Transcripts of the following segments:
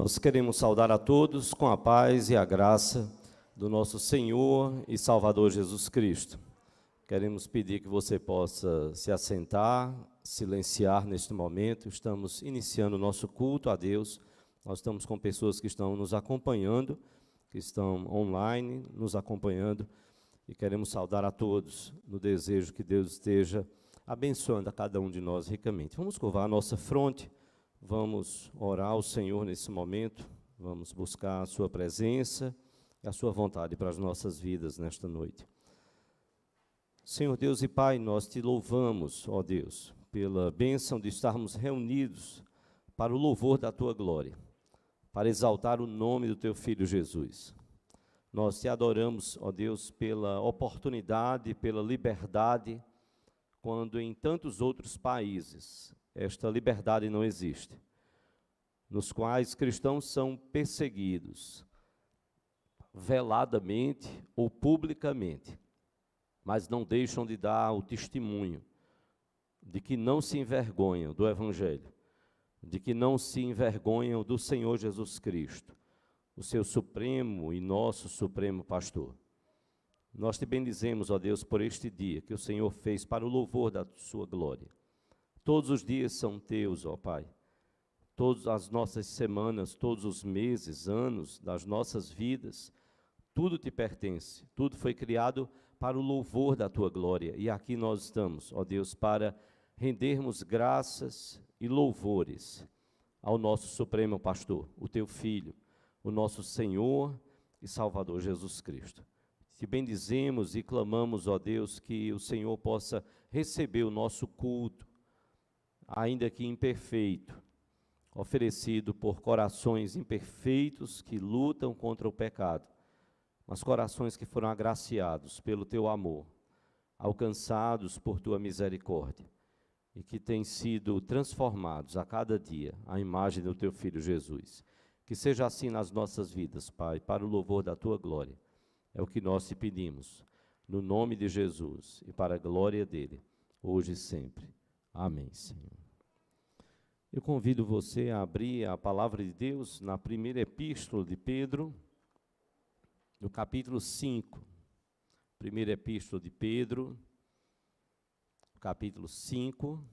Nós queremos saudar a todos com a paz e a graça do nosso Senhor e Salvador Jesus Cristo. Queremos pedir que você possa se assentar, silenciar neste momento. Estamos iniciando o nosso culto a Deus. Nós estamos com pessoas que estão nos acompanhando, que estão online nos acompanhando, e queremos saudar a todos no desejo que Deus esteja abençoando a cada um de nós ricamente. Vamos curvar a nossa fronte, vamos orar ao Senhor nesse momento, vamos buscar a sua presença e a sua vontade para as nossas vidas nesta noite. Senhor Deus e Pai, nós te louvamos, ó Deus, pela bênção de estarmos reunidos para o louvor da tua glória, para exaltar o nome do teu Filho Jesus. Nós te adoramos, ó Deus, pela oportunidade, pela liberdade, quando em tantos outros países esta liberdade não existe, nos quais cristãos são perseguidos, veladamente ou publicamente, mas não deixam de dar o testemunho de que não se envergonham do Evangelho, de que não se envergonham do Senhor Jesus Cristo, o seu supremo e nosso supremo pastor. Nós te bendizemos, ó Deus, por este dia que o Senhor fez para o louvor da sua glória. Todos os dias são teus, ó Pai. Todas as nossas semanas, todos os meses, anos das nossas vidas, tudo te pertence, tudo foi criado para o louvor da tua glória. E aqui nós estamos, ó Deus, para rendermos graças e louvores ao nosso supremo pastor, o teu Filho, o nosso Senhor e Salvador Jesus Cristo. Te bendizemos e clamamos, ó Deus, que o Senhor possa receber o nosso culto, ainda que imperfeito, oferecido por corações imperfeitos que lutam contra o pecado, mas corações que foram agraciados pelo teu amor, alcançados por tua misericórdia, e que têm sido transformados a cada dia à imagem do teu Filho Jesus. Que seja assim nas nossas vidas, Pai, para o louvor da tua glória. É o que nós te pedimos, no nome de Jesus e para a glória dele, hoje e sempre. Amém, Senhor. Eu convido você a abrir a palavra de Deus na primeira epístola de Pedro, no capítulo 5. Primeira epístola de Pedro, capítulo 5.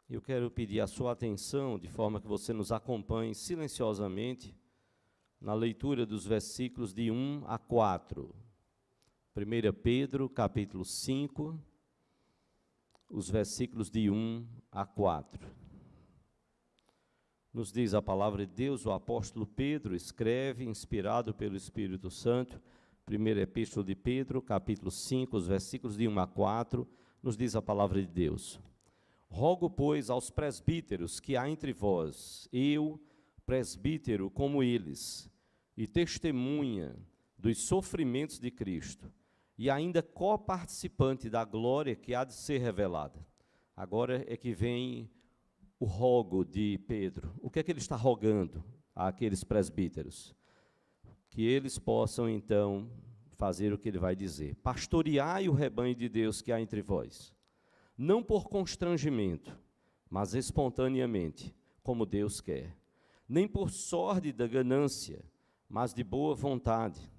Eu quero pedir a sua atenção, de forma que você nos acompanhe silenciosamente, na leitura dos versículos de 1 a 4. 1 Pedro, capítulo 5, os versículos de 1 a 4. Nos diz a palavra de Deus, o apóstolo Pedro escreve, inspirado pelo Espírito Santo, 1 Epístola de Pedro, capítulo 5, os versículos de 1 a 4, nos diz a palavra de Deus. Rogo, pois, aos presbíteros que há entre vós, eu, presbítero como eles, e testemunha dos sofrimentos de Cristo, e ainda coparticipante da glória que há de ser revelada. Agora é que vem o rogo de Pedro. O que é que ele está rogando àqueles presbíteros? Que eles possam, então, fazer o que ele vai dizer. Pastoreai o rebanho de Deus que há entre vós, não por constrangimento, mas espontaneamente, como Deus quer. Nem por sórdida ganância, mas de boa vontade.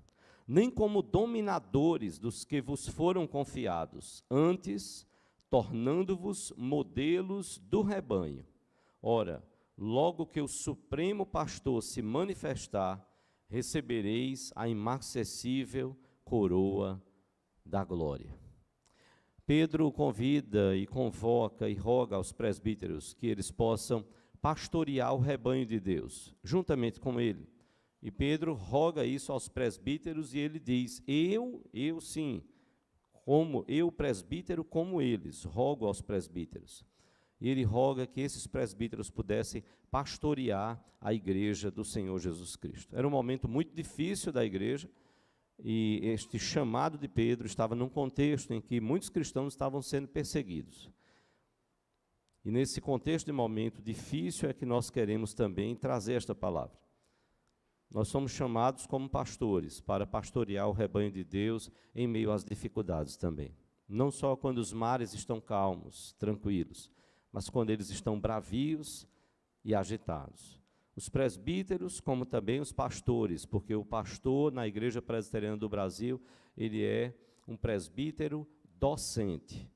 Nem como dominadores dos que vos foram confiados, antes, tornando-vos modelos do rebanho. Ora, logo que o Supremo Pastor se manifestar, recebereis a inacessível coroa da glória. Pedro convida e convoca e roga aos presbíteros que eles possam pastorear o rebanho de Deus, juntamente com ele. E Pedro roga isso aos presbíteros e ele diz, eu sim, como eu presbítero como eles, rogo aos presbíteros. E ele roga que esses presbíteros pudessem pastorear a igreja do Senhor Jesus Cristo. Era um momento muito difícil da igreja, e este chamado de Pedro estava num contexto em que muitos cristãos estavam sendo perseguidos. E nesse contexto de momento difícil é que nós queremos também trazer esta palavra. Nós somos chamados como pastores para pastorear o rebanho de Deus em meio às dificuldades também. não só quando os mares estão calmos, tranquilos, mas quando eles estão bravios e agitados. Os presbíteros, como também os pastores, porque o pastor na Igreja Presbiteriana do Brasil, ele é um presbítero docente.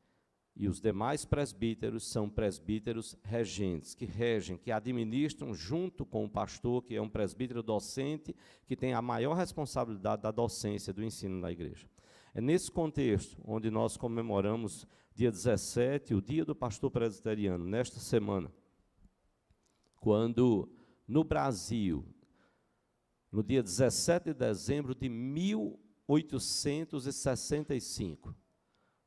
E os demais presbíteros são presbíteros regentes, que regem, que administram junto com o pastor, que é um presbítero docente, que tem a maior responsabilidade da docência do ensino na igreja. É nesse contexto onde nós comemoramos, dia 17, o Dia do Pastor Presbiteriano, nesta semana, quando no Brasil, no dia 17 de dezembro de 1865,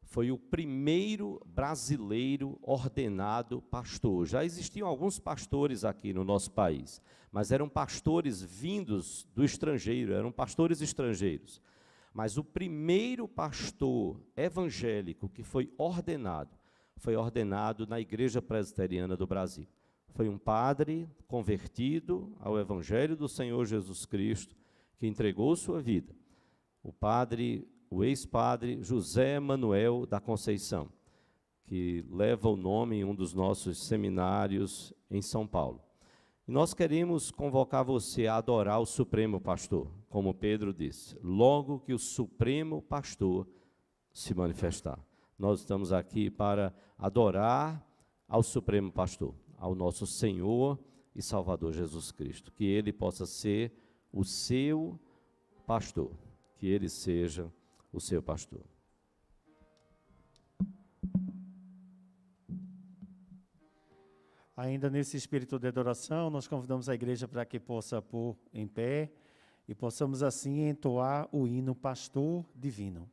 foi o primeiro brasileiro ordenado pastor. Já existiam alguns pastores aqui no nosso país, mas eram pastores vindos do estrangeiro, eram pastores estrangeiros. Mas o primeiro pastor evangélico que foi ordenado na Igreja Presbiteriana do Brasil. Foi um padre convertido ao Evangelho do Senhor Jesus Cristo, que entregou sua vida. O ex-padre José Manuel da Conceição, que leva o nome em um dos nossos seminários em São Paulo. E nós queremos convocar você a adorar o Supremo Pastor, como Pedro disse, logo que o Supremo Pastor se manifestar. Nós estamos aqui para adorar ao Supremo Pastor, ao nosso Senhor e Salvador Jesus Cristo, que Ele possa ser o seu pastor, que Ele seja o seu pastor. Ainda nesse espírito de adoração, nós convidamos a igreja para que possa pôr em pé e possamos assim entoar o hino Pastor Divino.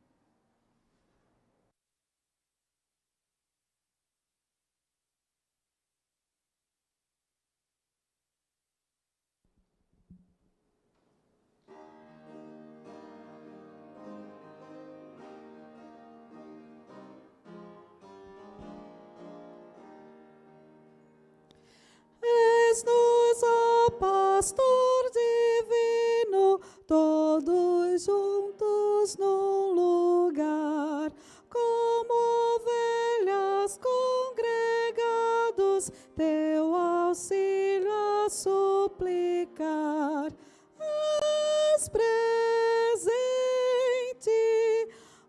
És-nos, ó Pastor divino, todos juntos num lugar, como ovelhas congregados, teu auxílio a suplicar. És presente,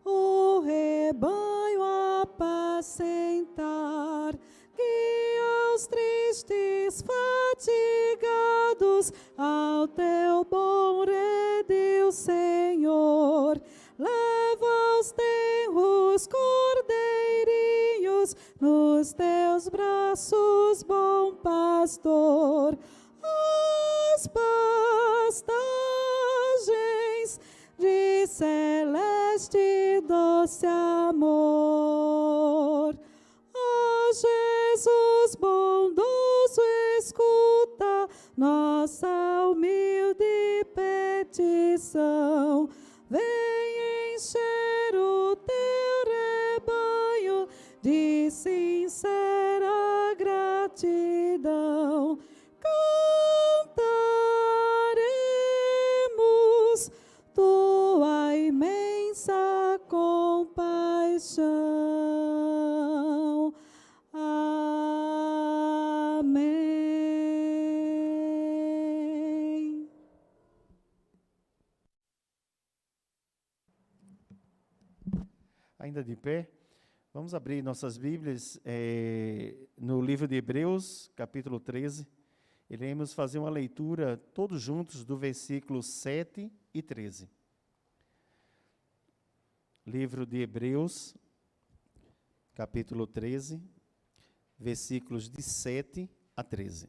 o rebanho a apacentar, guia os tristes fatigados ao teu bom redil, Senhor. Leva os tenros cordeirinhos nos teus braços, bom pastor. As pastagens de celeste e doce amor. Ó Jesus bondoso, escuta nossa humilde petição. Vem encher o teu rebanho de sincera gratidão. Cantaremos tua imensa compaixão. Amém. Ainda de pé, vamos abrir nossas Bíblias no livro de Hebreus, capítulo 13. Iremos fazer uma leitura todos juntos do versículo 7 e 13. Livro de Hebreus, capítulo 13, versículos de 7 a 13.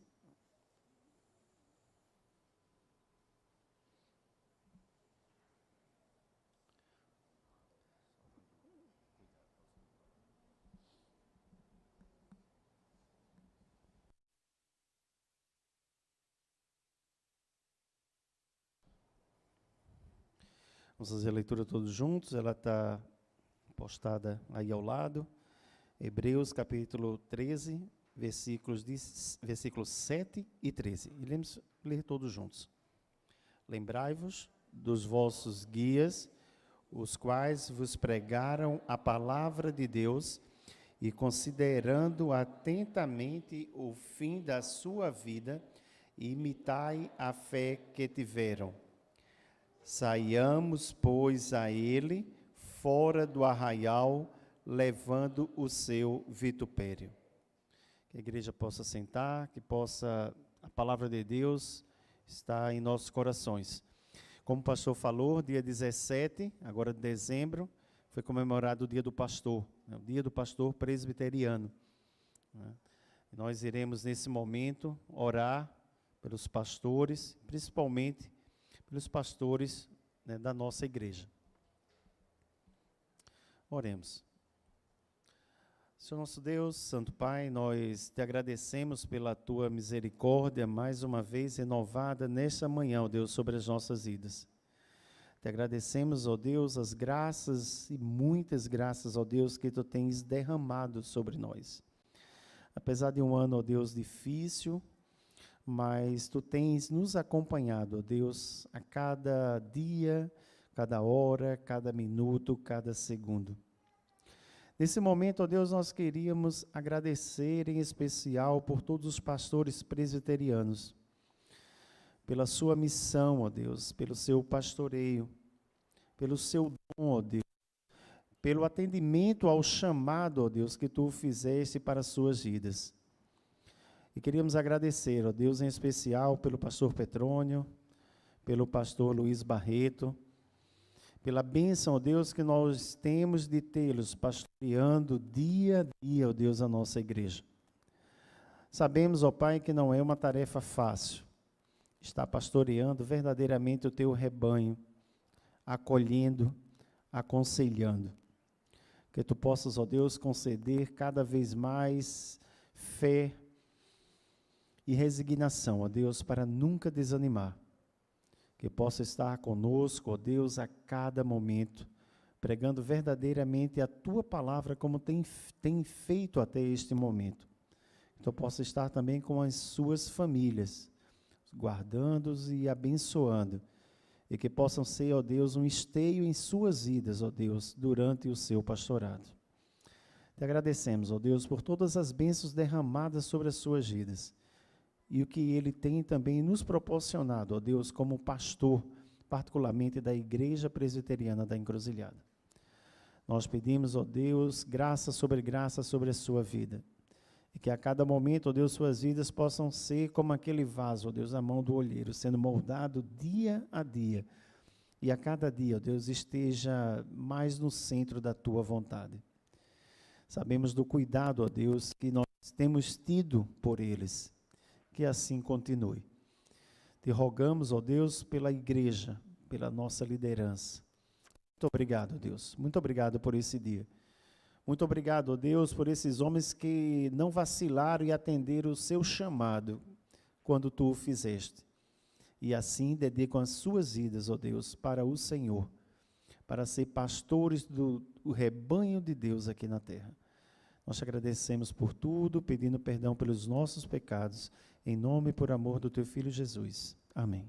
Vamos fazer a leitura todos juntos, ela está postada aí ao lado. Hebreus capítulo 13, versículos 7 e 13. Iremos ler todos juntos. Lembrai-vos dos vossos guias, os quais vos pregaram a palavra de Deus e, considerando atentamente o fim da sua vida, imitai a fé que tiveram. Saiamos, pois, a ele, fora do arraial, levando o seu vitupério. Que a igreja possa sentar, que possa, a palavra de Deus estar em nossos corações. Como o pastor falou, dia 17, agora de dezembro, foi comemorado o dia do pastor, o dia do pastor presbiteriano. Nós iremos, nesse momento, orar pelos pastores, principalmente pelos pastores, da nossa igreja. Oremos. Senhor nosso Deus, Santo Pai, nós te agradecemos pela tua misericórdia, mais uma vez renovada nesta manhã, ó Deus, sobre as nossas vidas. Te agradecemos, ó Deus, as graças e muitas graças, ó Deus, que tu tens derramado sobre nós. Apesar de um ano, ó Deus, difícil, mas tu tens nos acompanhado, ó Deus, a cada dia, cada hora, cada minuto, cada segundo. Nesse momento, ó Deus, nós queríamos agradecer em especial por todos os pastores presbiterianos, pela sua missão, ó Deus, pelo seu pastoreio, pelo seu dom, ó Deus, pelo atendimento ao chamado, ó Deus, que tu fizeste para as suas vidas. E queríamos agradecer, ó Deus, em especial pelo pastor Petrônio, pelo pastor Luiz Barreto, pela bênção, ó Deus, que nós temos de tê-los pastoreando dia a dia, ó Deus, a nossa igreja. Sabemos, ó Pai, que não é uma tarefa fácil estar pastoreando verdadeiramente o teu rebanho, acolhendo, aconselhando. Que tu possas, ó Deus, conceder cada vez mais fé e resignação, ó Deus, para nunca desanimar. Que possa estar conosco, ó Deus, a cada momento, pregando verdadeiramente a tua palavra como tem feito até este momento. Que tu possa estar também com as suas famílias, guardando-os e abençoando. E que possam ser, ó Deus, um esteio em suas vidas, ó Deus, durante o seu pastorado. Te agradecemos, ó Deus, por todas as bênçãos derramadas sobre as suas vidas. E o que ele tem também nos proporcionado, ó Deus, como pastor, particularmente da Igreja Presbiteriana da Encruzilhada. Nós pedimos, ó Deus, graça sobre a sua vida. E que a cada momento, ó Deus, suas vidas possam ser como aquele vaso, ó Deus, na mão do olheiro, sendo moldado dia a dia. E a cada dia, ó Deus, esteja mais no centro da tua vontade. Sabemos do cuidado, ó Deus, que nós temos tido por eles. Que assim continue. Te rogamos, ó Deus, pela igreja, pela nossa liderança. Muito obrigado, Deus. Muito obrigado por esse dia. Muito obrigado, ó Deus, por esses homens que não vacilaram e atenderam o seu chamado quando tu o fizeste. E assim dedicam as suas vidas, ó Deus, para o Senhor, para ser pastores do rebanho de Deus aqui na terra. Nós te agradecemos por tudo, pedindo perdão pelos nossos pecados, em nome e por amor do teu Filho Jesus. Amém.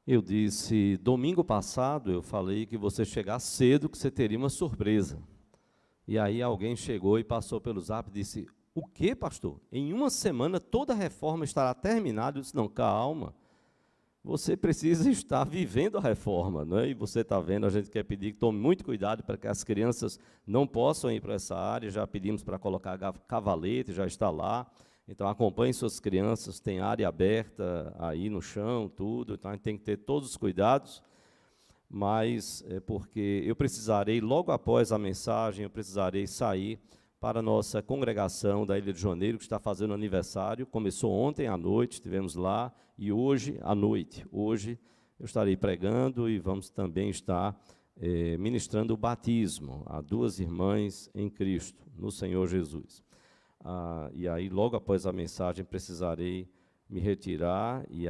Eu disse, domingo passado, eu falei que você chegar cedo, que você teria uma surpresa. E aí alguém chegou e passou pelo zap e disse, o quê, pastor? Em uma semana toda a reforma estará terminada? Eu disse, não, calma. Você precisa estar vivendo a reforma, né? E você está vendo, a gente quer pedir que tome muito cuidado para que as crianças não possam ir para essa área. Já pedimos para colocar cavalete, já está lá. Então, acompanhe suas crianças, tem área aberta aí no chão, tudo. Então, a gente tem que ter todos os cuidados. Mas, porque eu precisarei, logo após a mensagem, eu precisarei sair para a nossa congregação da Ilha de Janeiro, que está fazendo aniversário. Começou ontem à noite, estivemos lá, e hoje à noite. Hoje eu estarei pregando e vamos também estar ministrando o batismo a 2 irmãs em Cristo, no Senhor Jesus. E aí, logo após a mensagem, precisarei me retirar e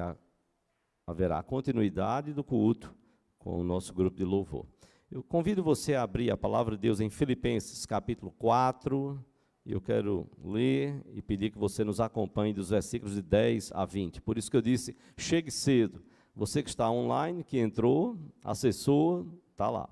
haverá continuidade do culto com o nosso grupo de louvor. Eu convido você a abrir a palavra de Deus em Filipenses, capítulo 4, e eu quero ler e pedir que você nos acompanhe dos versículos de 10 a 20. Por isso que eu disse, chegue cedo. Você que está online, que entrou, acessou, está lá,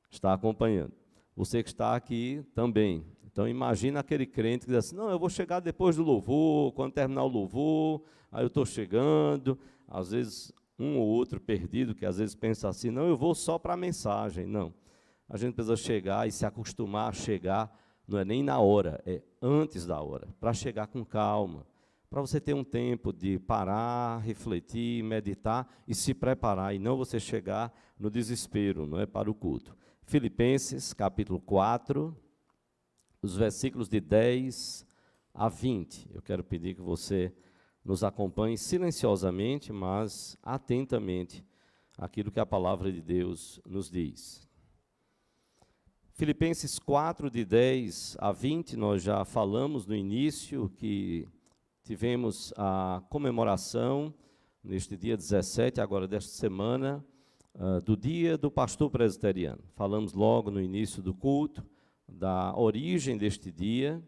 está acompanhando. Você que está aqui também. Então, imagina aquele crente que diz assim, não, eu vou chegar depois do louvor, quando terminar o louvor, aí eu estou chegando. Às vezes, um ou outro perdido, que às vezes pensa assim, não, eu vou só para a mensagem. Não, a gente precisa chegar e se acostumar a chegar, não é nem na hora, é antes da hora, para chegar com calma, para você ter um tempo de parar, refletir, meditar e se preparar, e não você chegar no desespero, não é, para o culto. Filipenses, capítulo 4, os versículos de 10 a 20. Eu quero pedir que você nos acompanhe silenciosamente, mas atentamente, aquilo que a palavra de Deus nos diz. Filipenses 4, de 10 a 20, nós já falamos no início que tivemos a comemoração, neste dia 17, agora desta semana, do dia do pastor presbiteriano. Falamos logo no início do culto, da origem deste dia,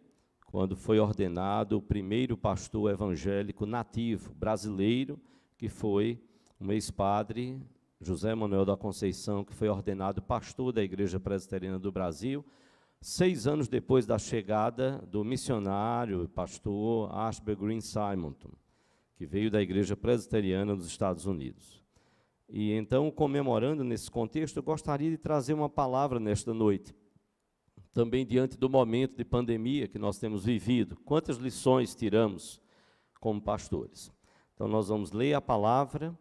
quando foi ordenado o primeiro pastor evangélico nativo, brasileiro, que foi um ex-padre, José Manuel da Conceição, que foi ordenado pastor da Igreja Presbiteriana do Brasil, 6 anos depois da chegada do missionário, pastor Ashby Green Simonton, que veio da Igreja Presbiteriana dos Estados Unidos. E então, comemorando nesse contexto, eu gostaria de trazer uma palavra nesta noite, também diante do momento de pandemia que nós temos vivido. Quantas lições tiramos como pastores? Então, nós vamos ler a palavra,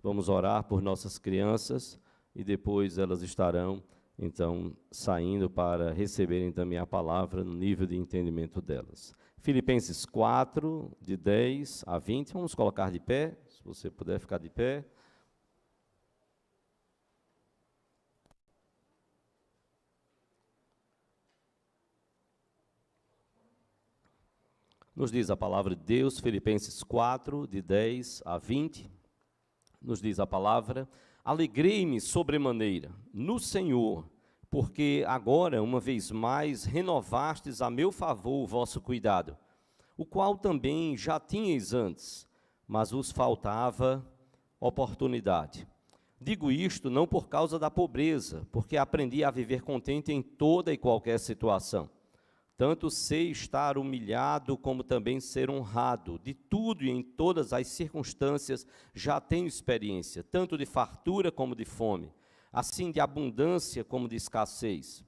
vamos orar por nossas crianças e depois elas estarão, então, saindo para receberem também a palavra no nível de entendimento delas. Filipenses 4, de 10 a 20, vamos colocar de pé, se você puder ficar de pé. Nos diz a palavra de Deus, Filipenses 4, de 10 a 20, nos diz a palavra, alegrei-me sobremaneira no Senhor, porque agora, uma vez mais, renovastes a meu favor o vosso cuidado, o qual também já tinhais antes, mas vos faltava oportunidade. Digo isto não por causa da pobreza, porque aprendi a viver contente em toda e qualquer situação. Tanto sei estar humilhado, como também ser honrado. De tudo e em todas as circunstâncias já tenho experiência, tanto de fartura como de fome, assim de abundância como de escassez.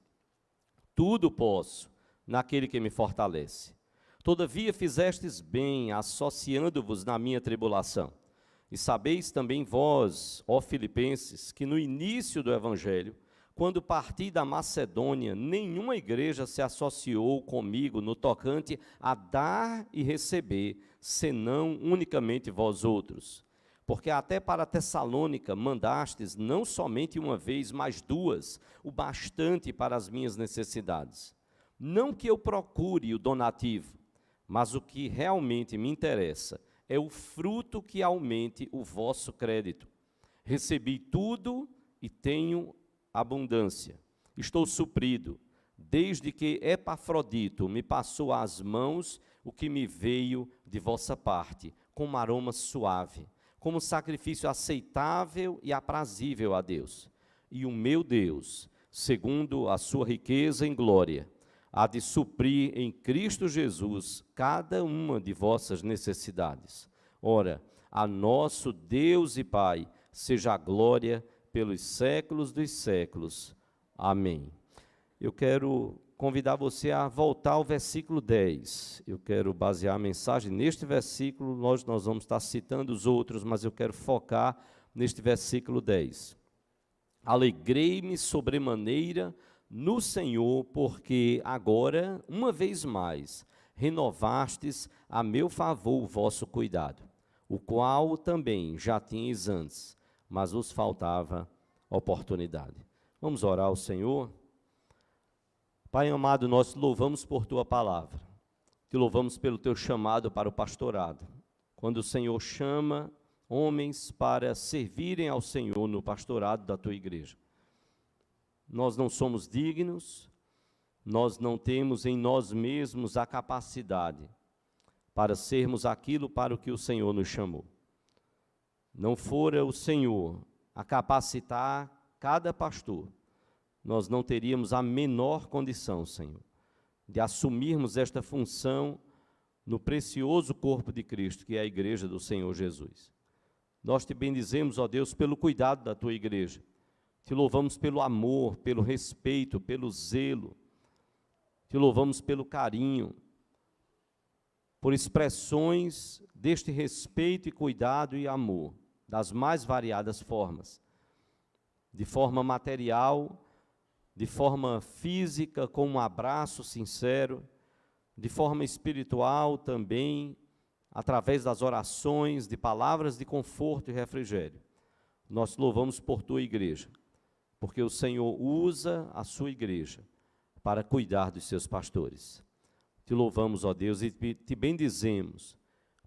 Tudo posso naquele que me fortalece. Todavia fizestes bem, associando-vos na minha tribulação. E sabeis também vós, ó Filipenses, que no início do Evangelho, quando parti da Macedônia, nenhuma igreja se associou comigo no tocante a dar e receber, senão unicamente vós outros. Porque até para Tessalônica mandastes não somente uma vez, mas 2, o bastante para as minhas necessidades. Não que eu procure o donativo, mas o que realmente me interessa é o fruto que aumente o vosso crédito. Recebi tudo e tenho abundância. Estou suprido, desde que Epafrodito me passou às mãos o que me veio de vossa parte, com um aroma suave, como sacrifício aceitável e aprazível a Deus. E o meu Deus, segundo a sua riqueza em glória, há de suprir em Cristo Jesus cada uma de vossas necessidades. Ora, a nosso Deus e Pai seja a glória pelos séculos dos séculos. Amém. Eu quero convidar você a voltar ao versículo 10. Eu quero basear a mensagem neste versículo, nós vamos estar citando os outros, mas eu quero focar neste versículo 10. Alegrei-me sobremaneira no Senhor, porque agora, uma vez mais, renovastes a meu favor o vosso cuidado, o qual também já tinhas antes, mas vos faltava oportunidade. Vamos orar ao Senhor. Pai amado, nós te louvamos por tua palavra, te louvamos pelo teu chamado para o pastorado. Quando o Senhor chama homens para servirem ao Senhor no pastorado da tua igreja. Nós não somos dignos, nós não temos em nós mesmos a capacidade para sermos aquilo para o que o Senhor nos chamou. Não fora o Senhor a capacitar cada pastor, nós não teríamos a menor condição, Senhor, de assumirmos esta função no precioso corpo de Cristo, que é a igreja do Senhor Jesus. Nós te bendizemos, ó Deus, pelo cuidado da tua igreja. Te louvamos pelo amor, pelo respeito, pelo zelo. Te louvamos pelo carinho, por expressões deste respeito e cuidado e amor, das mais variadas formas. De forma material, de forma física, com um abraço sincero, de forma espiritual também, através das orações, de palavras de conforto e refrigério. Nós louvamos por tua igreja, porque o Senhor usa a sua igreja para cuidar dos seus pastores. Te louvamos, ó Deus, e te bendizemos,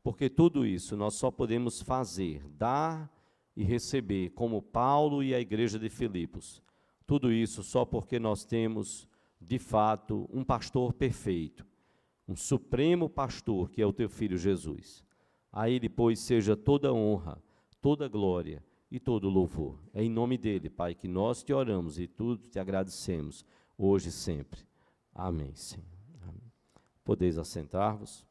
porque tudo isso nós só podemos fazer, dar e receber, como Paulo e a igreja de Filipos. Tudo isso só porque nós temos, de fato, um pastor perfeito, um supremo pastor, que é o teu Filho Jesus. A ele, pois, seja toda honra, toda glória e todo louvor. É em nome dele, Pai, que nós te oramos e tudo te agradecemos, hoje e sempre. Amém, Senhor. Amém. Podeis assentar-vos.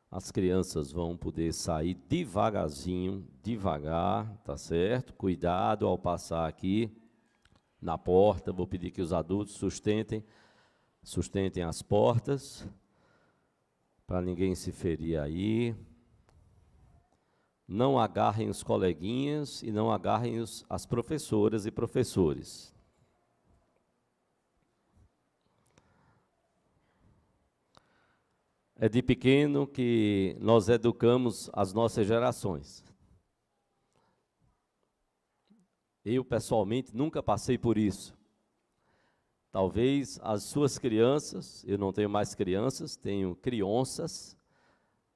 As crianças vão poder sair devagarzinho, devagar, tá certo? Cuidado ao passar aqui na porta. Vou pedir que os adultos sustentem as portas, para ninguém se ferir aí. Não agarrem os coleguinhas e não agarrem as professoras e professores. É de pequeno que nós educamos as nossas gerações. Eu, pessoalmente, nunca passei por isso. Talvez as suas crianças, eu não tenho mais crianças, tenho crianças,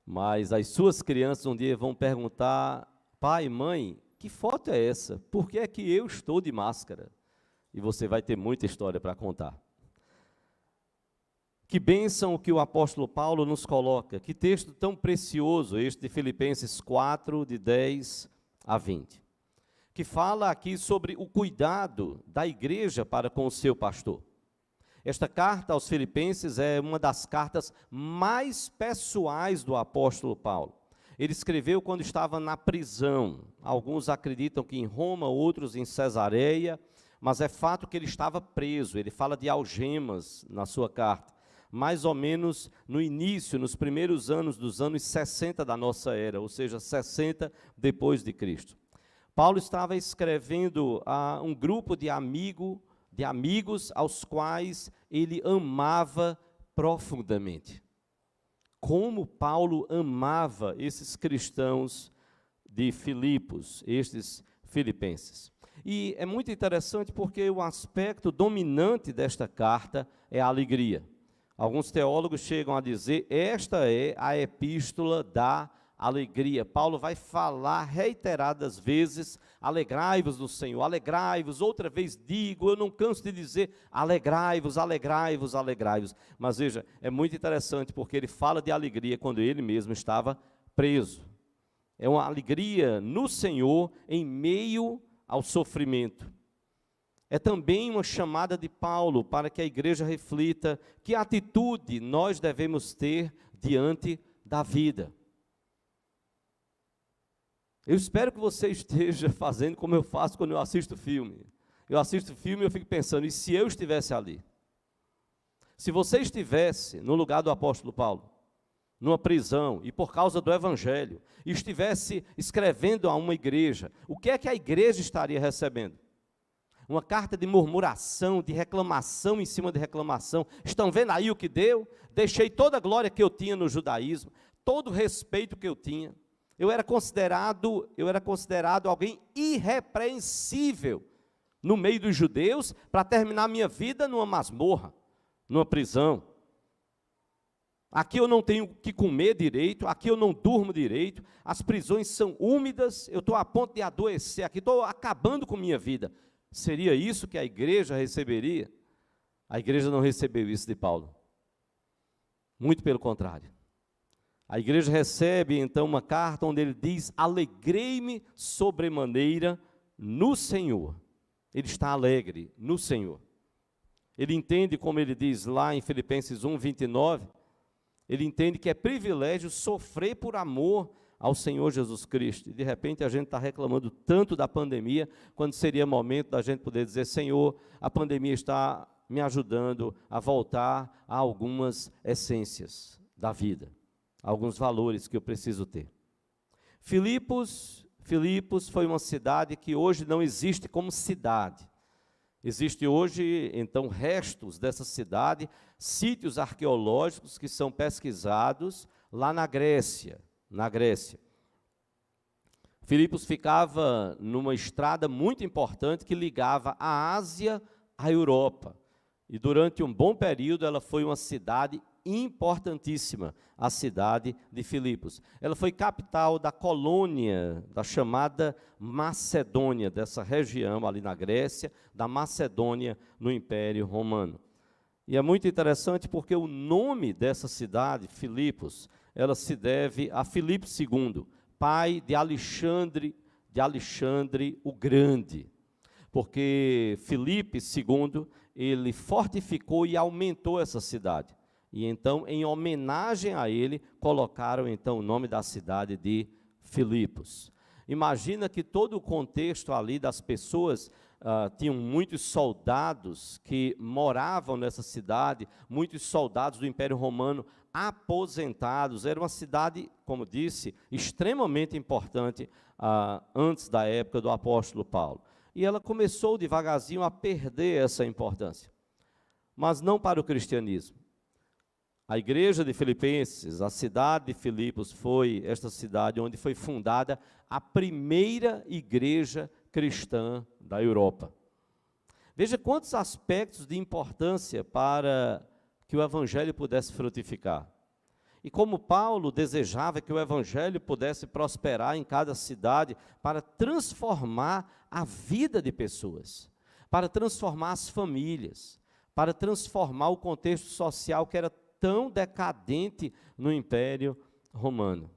mas as suas crianças um dia vão perguntar: pai, mãe, que foto é essa? Por que é que eu estou de máscara? E você vai ter muita história para contar. Que bênção que o apóstolo Paulo nos coloca, que texto tão precioso este de Filipenses 4, de 10 a 20, que fala aqui sobre o cuidado da igreja para com o seu pastor. Esta carta aos Filipenses é uma das cartas mais pessoais do apóstolo Paulo. Ele escreveu quando estava na prisão. Alguns acreditam que em Roma, outros em Cesareia, mas é fato que ele estava preso. Ele fala de algemas na sua carta, mais ou menos no início, nos primeiros anos dos anos 60 da nossa era, ou seja, 60 depois de Cristo. Paulo estava escrevendo a um grupo de amigos aos quais ele amava profundamente. Como Paulo amava esses cristãos de Filipos, estes filipenses. E é muito interessante porque o aspecto dominante desta carta é a alegria. Alguns teólogos chegam a dizer: esta é a epístola da alegria. Paulo vai falar reiteradas vezes: alegrai-vos no Senhor, alegrai-vos. Outra vez digo, eu não canso de dizer: alegrai-vos, alegrai-vos, alegrai-vos. Mas veja, é muito interessante porque ele fala de alegria quando ele mesmo estava preso. É uma alegria no Senhor em meio ao sofrimento. É também uma chamada de Paulo para que a igreja reflita que atitude nós devemos ter diante da vida. Eu espero que você esteja fazendo como eu faço quando eu assisto filme. Eu assisto filme e eu fico pensando: e se eu estivesse ali? Se você estivesse no lugar do apóstolo Paulo, numa prisão, e por causa do evangelho, e estivesse escrevendo a uma igreja, o que é que a igreja estaria recebendo? Uma carta de murmuração, de reclamação em cima de reclamação. Estão vendo aí o que deu? Deixei toda a glória que eu tinha no judaísmo, todo o respeito que eu tinha. Eu era considerado alguém irrepreensível no meio dos judeus, para terminar minha vida numa masmorra, numa prisão. Aqui eu não tenho que comer direito, aqui eu não durmo direito, as prisões são úmidas, eu estou a ponto de adoecer, aqui estou acabando com minha vida. Seria isso que a igreja receberia? A igreja não recebeu isso de Paulo. Muito pelo contrário. A igreja recebe então uma carta onde ele diz: alegrei-me sobremaneira no Senhor. Ele está alegre no Senhor. Ele entende, como ele diz lá em Filipenses 1:29, ele entende que é privilégio sofrer por amor ao Senhor Jesus Cristo. E de repente a gente está reclamando tanto da pandemia, quando seria momento da gente poder dizer: Senhor, a pandemia está me ajudando a voltar a algumas essências da vida, alguns valores que eu preciso ter. Filipos foi uma cidade que hoje não existe como cidade. Existe hoje, então, restos dessa cidade, sítios arqueológicos que são pesquisados lá na Grécia. Filipos ficava numa estrada muito importante que ligava a Ásia à Europa. E durante um bom período ela foi uma cidade importantíssima, a cidade de Filipos. Ela foi capital da colônia, da chamada Macedônia, dessa região ali na Grécia, da Macedônia no Império Romano. E é muito interessante porque o nome dessa cidade, Filipos, ela se deve a Filipe II, pai de Alexandre o Grande. Porque Filipe II, ele fortificou e aumentou essa cidade. E então, em homenagem a ele, colocaram então o nome da cidade de Filipos. Imagina que todo o contexto ali das pessoas, tinham muitos soldados que moravam nessa cidade, muitos soldados do Império Romano aposentados. Era uma cidade, como disse, extremamente importante antes da época do apóstolo Paulo. E ela começou devagarzinho a perder essa importância, mas não para o cristianismo. A igreja de Filipenses, a cidade de Filipos, foi esta cidade onde foi fundada a primeira igreja cristã da Europa. Veja quantos aspectos de importância para que o evangelho pudesse frutificar. E como Paulo desejava que o evangelho pudesse prosperar em cada cidade para transformar a vida de pessoas, para transformar as famílias, para transformar o contexto social que era tão decadente no Império Romano.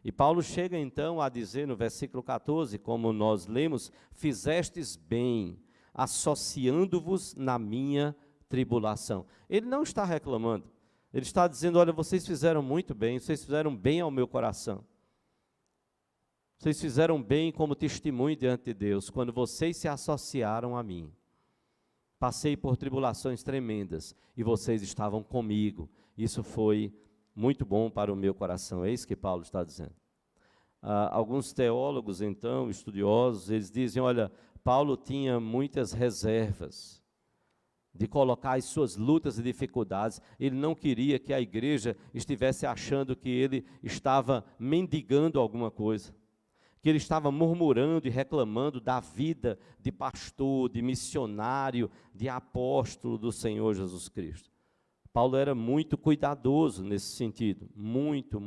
E Paulo chega então a dizer no versículo 14, como nós lemos: fizestes bem, associando-vos na minha tribulação. Ele não está reclamando, ele está dizendo: olha, vocês fizeram muito bem, vocês fizeram bem ao meu coração. Vocês fizeram bem como testemunho diante de Deus, quando vocês se associaram a mim. Passei por tribulações tremendas e vocês estavam comigo. Isso foi muito bom para o meu coração. É isso que Paulo está dizendo. Alguns teólogos, então, estudiosos, eles dizem: olha, Paulo tinha muitas reservas de colocar as suas lutas e dificuldades. Ele não queria que a igreja estivesse achando que ele estava mendigando alguma coisa, que ele estava murmurando e reclamando da vida de pastor, de missionário, de apóstolo do Senhor Jesus Cristo. Paulo era muito cuidadoso nesse sentido, muito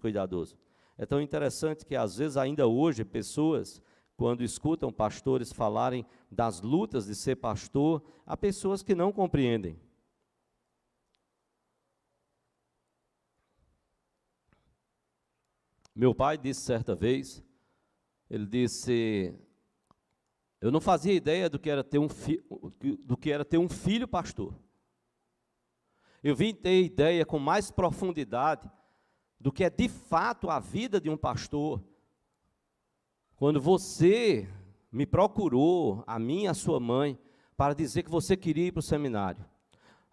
cuidadoso. É tão interessante que às vezes ainda hoje pessoas, quando escutam pastores falarem das lutas de ser pastor, há pessoas que não compreendem. Meu pai disse certa vez, ele disse: eu não fazia ideia do que era ter um filho pastor. Eu vim ter ideia com mais profundidade do que é de fato a vida de um pastor, quando você me procurou, a mim e a sua mãe, para dizer que você queria ir para o seminário.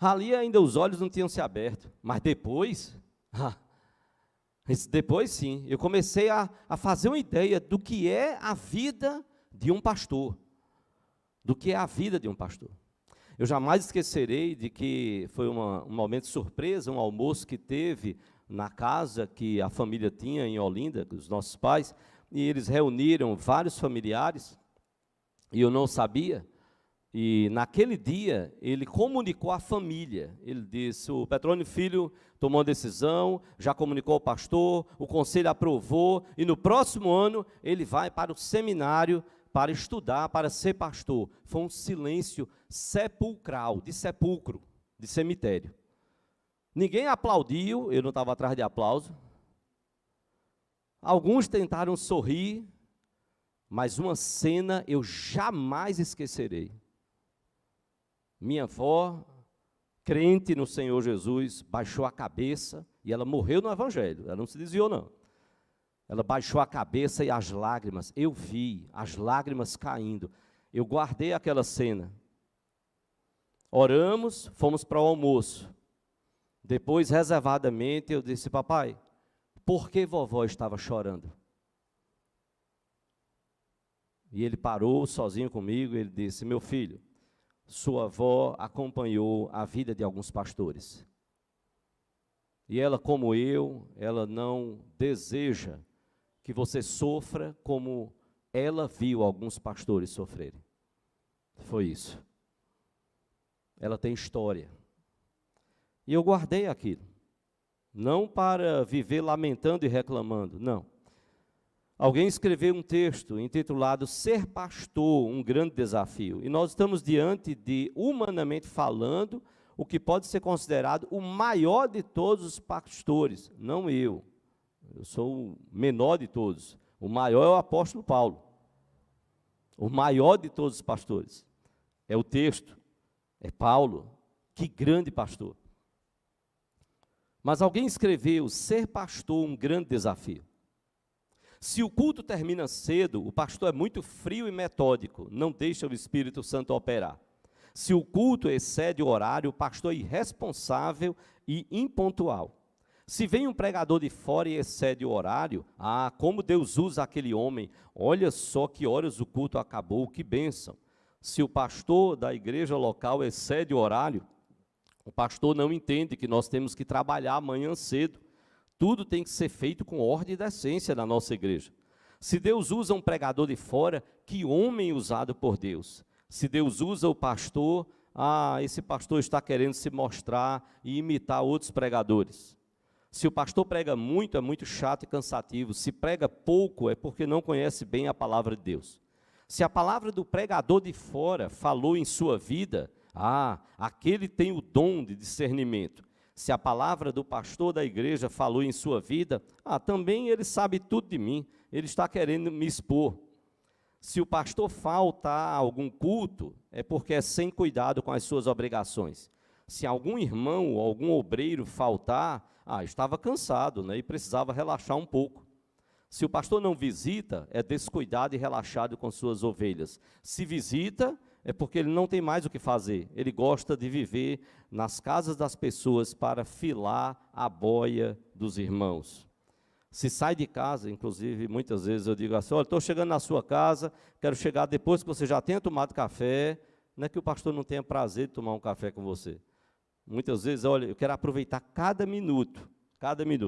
Ali ainda os olhos não tinham se aberto, mas depois sim, eu comecei a fazer uma ideia do que é a vida de um pastor, Eu jamais esquecerei de que foi um momento de surpresa, um almoço que teve na casa que a família tinha em Olinda, os nossos pais, e eles reuniram vários familiares, e eu não sabia, e naquele dia ele comunicou à família, ele disse, o Petrônio Filho tomou uma decisão, já comunicou ao pastor, o conselho aprovou, e no próximo ano ele vai para o seminário para estudar, para ser pastor. Foi um silêncio sepulcral, de sepulcro, de cemitério. Ninguém aplaudiu, eu não estava atrás de aplauso. Alguns tentaram sorrir, mas uma cena eu jamais esquecerei. Minha avó, crente no Senhor Jesus, baixou a cabeça, e ela morreu no Evangelho, ela não se desviou não. Ela baixou a cabeça e as lágrimas, eu vi as lágrimas caindo. Eu guardei aquela cena. Oramos, fomos para o almoço. Depois, reservadamente, eu disse, papai, por que vovó estava chorando? E ele parou sozinho comigo, ele disse, meu filho, sua avó acompanhou a vida de alguns pastores. E ela, como eu, ela não deseja que você sofra como ela viu alguns pastores sofrerem. Foi isso. Ela tem história. E eu guardei aquilo. Não para viver lamentando e reclamando, não. Alguém escreveu um texto intitulado Ser Pastor, um grande desafio. E nós estamos diante de, humanamente falando, o que pode ser considerado o maior de todos os pastores. Não eu. Eu sou o menor de todos. O maior é o apóstolo Paulo. O maior de todos os pastores. É o texto. É Paulo. Que grande pastor. Mas alguém escreveu, ser pastor, um grande desafio. Se o culto termina cedo, o pastor é muito frio e metódico, não deixa o Espírito Santo operar. Se o culto excede o horário, o pastor é irresponsável e impontual. Se vem um pregador de fora e excede o horário, como Deus usa aquele homem, olha só que horas o culto acabou, que bênção. Se o pastor da igreja local excede o horário, o pastor não entende que nós temos que trabalhar amanhã cedo. Tudo tem que ser feito com ordem e decência na nossa igreja. Se Deus usa um pregador de fora, que homem usado por Deus. Se Deus usa o pastor, esse pastor está querendo se mostrar e imitar outros pregadores. Se o pastor prega muito, é muito chato e cansativo. Se prega pouco, é porque não conhece bem a palavra de Deus. Se a palavra do pregador de fora falou em sua vida, aquele tem o dom de discernimento. Se a palavra do pastor da igreja falou em sua vida, também ele sabe tudo de mim, ele está querendo me expor. Se o pastor falta a algum culto, é porque é sem cuidado com as suas obrigações. Se algum irmão ou algum obreiro faltar, estava cansado, né, e precisava relaxar um pouco. Se o pastor não visita, é descuidado e relaxado com suas ovelhas. Se visita, é porque ele não tem mais o que fazer. Ele gosta de viver nas casas das pessoas para filar a boia dos irmãos. Se sai de casa, inclusive, muitas vezes eu digo assim, olha, estou chegando na sua casa, quero chegar depois que você já tenha tomado café. Não é que o pastor não tenha prazer de tomar um café com você. Muitas vezes, olha, eu quero aproveitar cada minuto.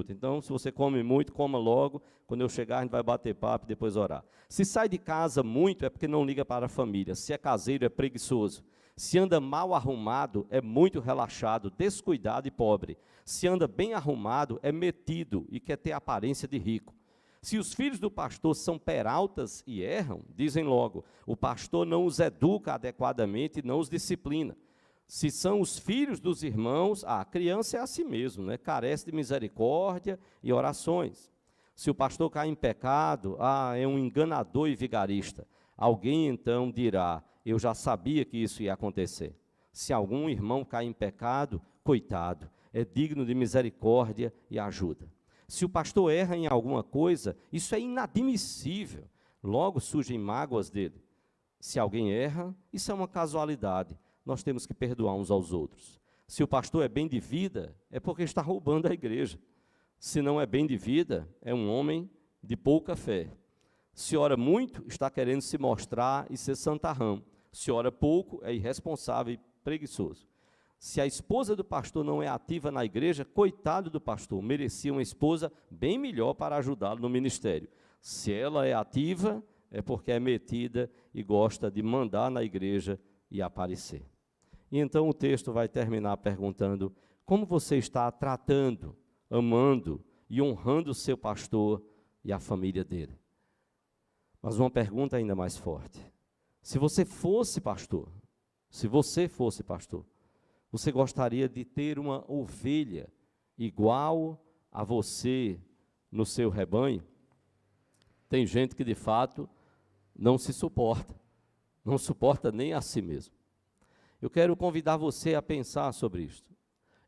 Então, se você come muito, coma logo. Quando eu chegar, a gente vai bater papo e depois orar. Se sai de casa muito, é porque não liga para a família. Se é caseiro, é preguiçoso. Se anda mal arrumado, é muito relaxado, descuidado e pobre. Se anda bem arrumado, é metido e quer ter aparência de rico. Se os filhos do pastor são peraltas e erram, dizem logo, o pastor não os educa adequadamente e não os disciplina. Se são os filhos dos irmãos, a criança é assim mesmo, né? Carece de misericórdia e orações. Se o pastor cai em pecado, é um enganador e vigarista. Alguém então dirá, eu já sabia que isso ia acontecer. Se algum irmão cai em pecado, coitado, é digno de misericórdia e ajuda. Se o pastor erra em alguma coisa, isso é inadmissível. Logo surgem mágoas dele. Se alguém erra, isso é uma casualidade. Nós temos que perdoar uns aos outros. Se o pastor é bem de vida, é porque está roubando a igreja. Se não é bem de vida, é um homem de pouca fé. Se ora muito, está querendo se mostrar e ser santarrão. Se ora pouco, é irresponsável e preguiçoso. Se a esposa do pastor não é ativa na igreja, coitado do pastor, merecia uma esposa bem melhor para ajudá-lo no ministério. Se ela é ativa, é porque é metida e gosta de mandar na igreja e aparecer. E então o texto vai terminar perguntando: como você está tratando, amando e honrando o seu pastor e a família dele? Mas uma pergunta ainda mais forte: se você fosse pastor, você gostaria de ter uma ovelha igual a você no seu rebanho? Tem gente que de fato não se suporta, não suporta nem a si mesmo. Eu quero convidar você a pensar sobre isto.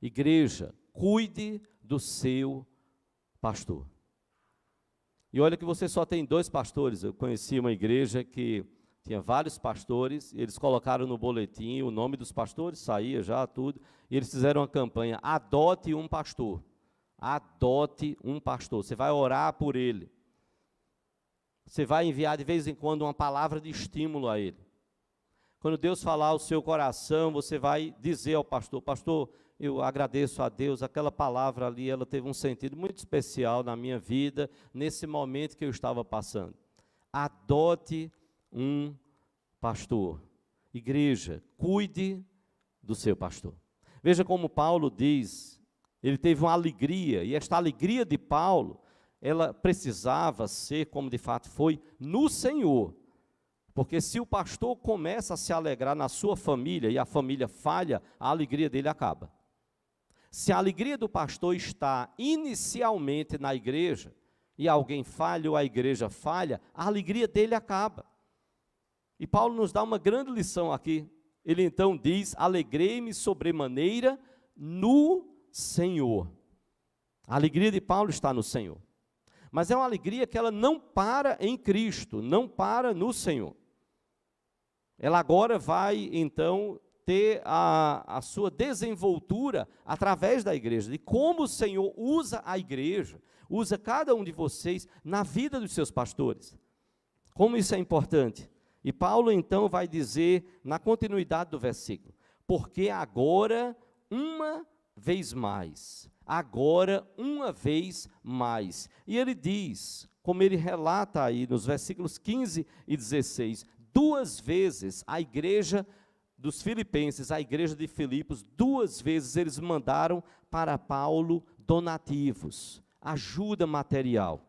Igreja, cuide do seu pastor. E olha que você só tem 2 pastores. Eu conheci uma igreja que tinha vários pastores, e eles colocaram no boletim o nome dos pastores, saía já tudo, e eles fizeram uma campanha: adote um pastor. Adote um pastor. Você vai orar por ele. Você vai enviar de vez em quando uma palavra de estímulo a ele. Quando Deus falar ao seu coração, você vai dizer ao pastor: pastor, eu agradeço a Deus, aquela palavra ali, ela teve um sentido muito especial na minha vida, nesse momento que eu estava passando. Adote um pastor. Igreja, cuide do seu pastor. Veja como Paulo diz, ele teve uma alegria, e esta alegria de Paulo, ela precisava ser, como de fato foi, no Senhor. Porque se o pastor começa a se alegrar na sua família e a família falha, a alegria dele acaba. Se a alegria do pastor está inicialmente na igreja, e alguém falha ou a igreja falha, a alegria dele acaba. E Paulo nos dá uma grande lição aqui. Ele então diz: alegrei-me sobremaneira no Senhor. A alegria de Paulo está no Senhor. Mas é uma alegria que ela não para em Cristo, não para no Senhor. Ela agora vai, então, ter a sua desenvoltura através da igreja, de como o Senhor usa a igreja, usa cada um de vocês na vida dos seus pastores. Como isso é importante. E Paulo, então, vai dizer, na continuidade do versículo: porque agora, uma vez mais. E ele diz, como ele relata aí nos versículos 15 e 16, 2 vezes a igreja dos filipenses, a igreja de Filipos, 2 vezes eles mandaram para Paulo donativos, ajuda material,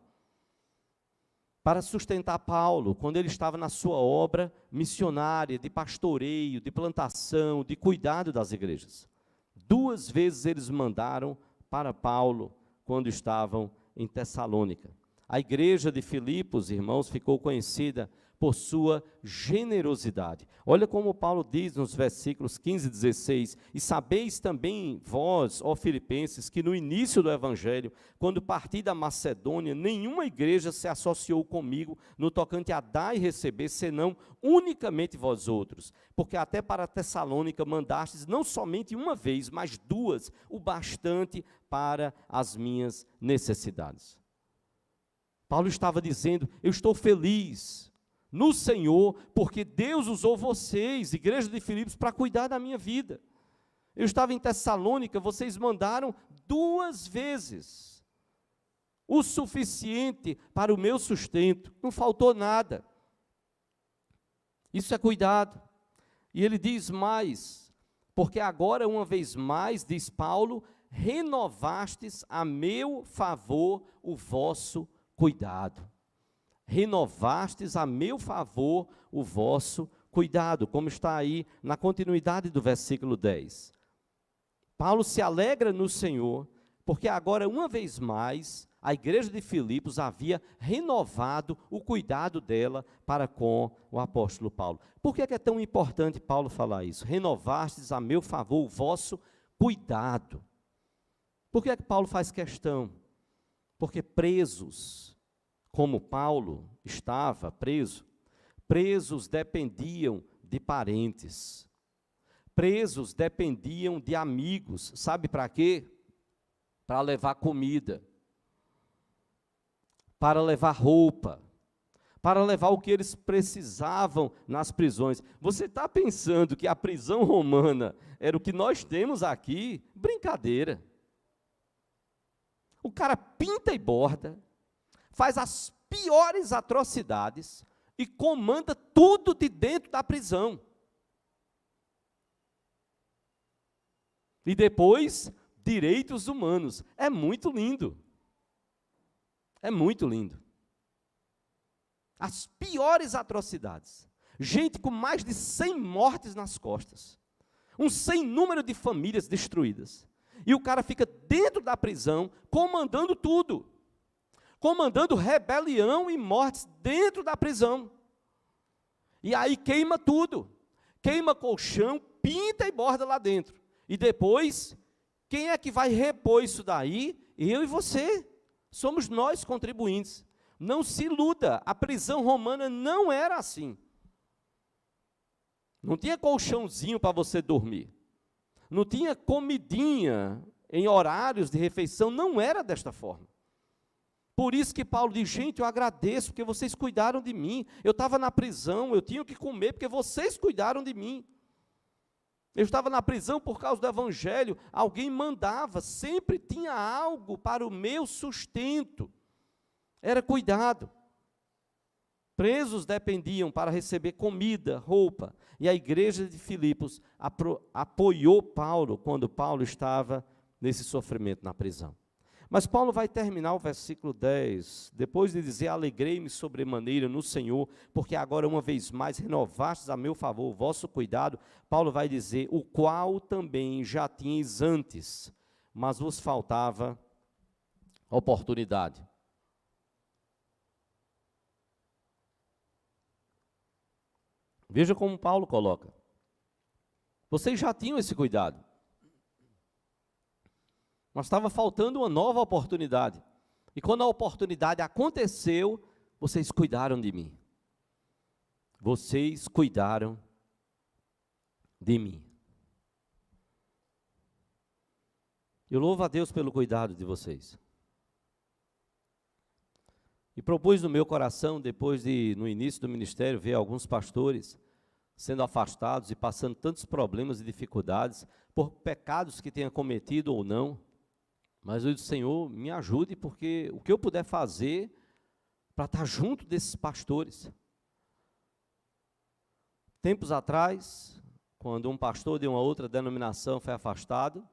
para sustentar Paulo, quando ele estava na sua obra missionária, de pastoreio, de plantação, de cuidado das igrejas. 2 vezes eles mandaram para Paulo, quando estavam em Tessalônica. A igreja de Filipos, irmãos, ficou conhecida por sua generosidade. Olha como Paulo diz nos versículos 15 e 16: e sabeis também vós, ó filipenses, que no início do evangelho, quando parti da Macedônia, nenhuma igreja se associou comigo no tocante a dar e receber, senão unicamente vós outros, porque até para Tessalônica mandastes não somente uma vez, mas 2, o bastante para as minhas necessidades. Paulo estava dizendo: eu estou feliz no Senhor, porque Deus usou vocês, igreja de Filipos, para cuidar da minha vida. Eu estava em Tessalônica, vocês mandaram 2 vezes, o suficiente para o meu sustento, não faltou nada. Isso é cuidado. E ele diz mais, porque agora, uma vez mais, diz Paulo, renovastes a meu favor o vosso cuidado. Renovastes a meu favor o vosso cuidado, como está aí na continuidade do versículo 10. Paulo se alegra no Senhor, porque agora, uma vez mais, a igreja de Filipos havia renovado o cuidado dela para com o apóstolo Paulo. Por que é tão importante Paulo falar isso? Renovastes a meu favor o vosso cuidado. Por que é que Paulo faz questão? Porque presos, como Paulo estava presos dependiam de parentes, presos dependiam de amigos, sabe para quê? Para levar comida, para levar roupa, para levar o que eles precisavam nas prisões. Você está pensando que a prisão romana era o que nós temos aqui? Brincadeira. O cara pinta e borda, faz as piores atrocidades e comanda tudo de dentro da prisão. E depois, direitos humanos. É muito lindo. É muito lindo. As piores atrocidades. Gente com mais de 100 mortes nas costas. Um sem número de famílias destruídas. E o cara fica dentro da prisão, comandando tudo. Comandando rebelião e mortes dentro da prisão. E aí queima tudo. Queima colchão, pinta e borda lá dentro. E depois, quem é que vai repor isso daí? Eu e você. Somos nós contribuintes. Não se iluda, a prisão romana não era assim. Não tinha colchãozinho para você dormir. Não tinha comidinha em horários de refeição, não era desta forma. Por isso que Paulo diz, gente, eu agradeço, porque vocês cuidaram de mim. Eu estava na prisão, eu tinha que comer, porque vocês cuidaram de mim. Eu estava na prisão por causa do evangelho, alguém mandava, sempre tinha algo para o meu sustento. Era cuidado. Presos dependiam para receber comida, roupa. E a igreja de Filipos apoiou Paulo quando Paulo estava nesse sofrimento na prisão. Mas Paulo vai terminar o versículo 10, depois de dizer, alegrei-me sobremaneira no Senhor, porque agora uma vez mais renovastes a meu favor o vosso cuidado. Paulo vai dizer, o qual também já tinhas antes, mas vos faltava oportunidade. Veja como Paulo coloca. Vocês já tinham esse cuidado. Mas estava faltando uma nova oportunidade. E quando a oportunidade aconteceu, vocês cuidaram de mim. Vocês cuidaram de mim. Eu louvo a Deus pelo cuidado de vocês. E propus no meu coração, depois de, no início do ministério, ver alguns pastores sendo afastados e passando tantos problemas e dificuldades por pecados que tenha cometido ou não. Mas eu disse, Senhor, me ajude, porque o que eu puder fazer para estar junto desses pastores. Tempos atrás, quando um pastor de uma outra denominação foi afastado,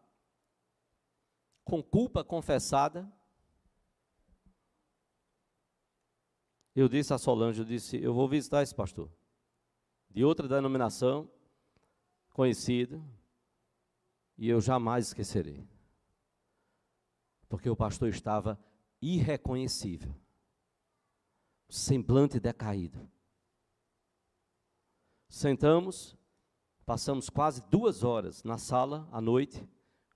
com culpa confessada, eu disse a Solange, eu vou visitar esse pastor, de outra denominação, conhecido, e eu jamais esquecerei. Porque o pastor estava irreconhecível, semblante decaído. Sentamos, passamos quase 2 horas na sala, à noite,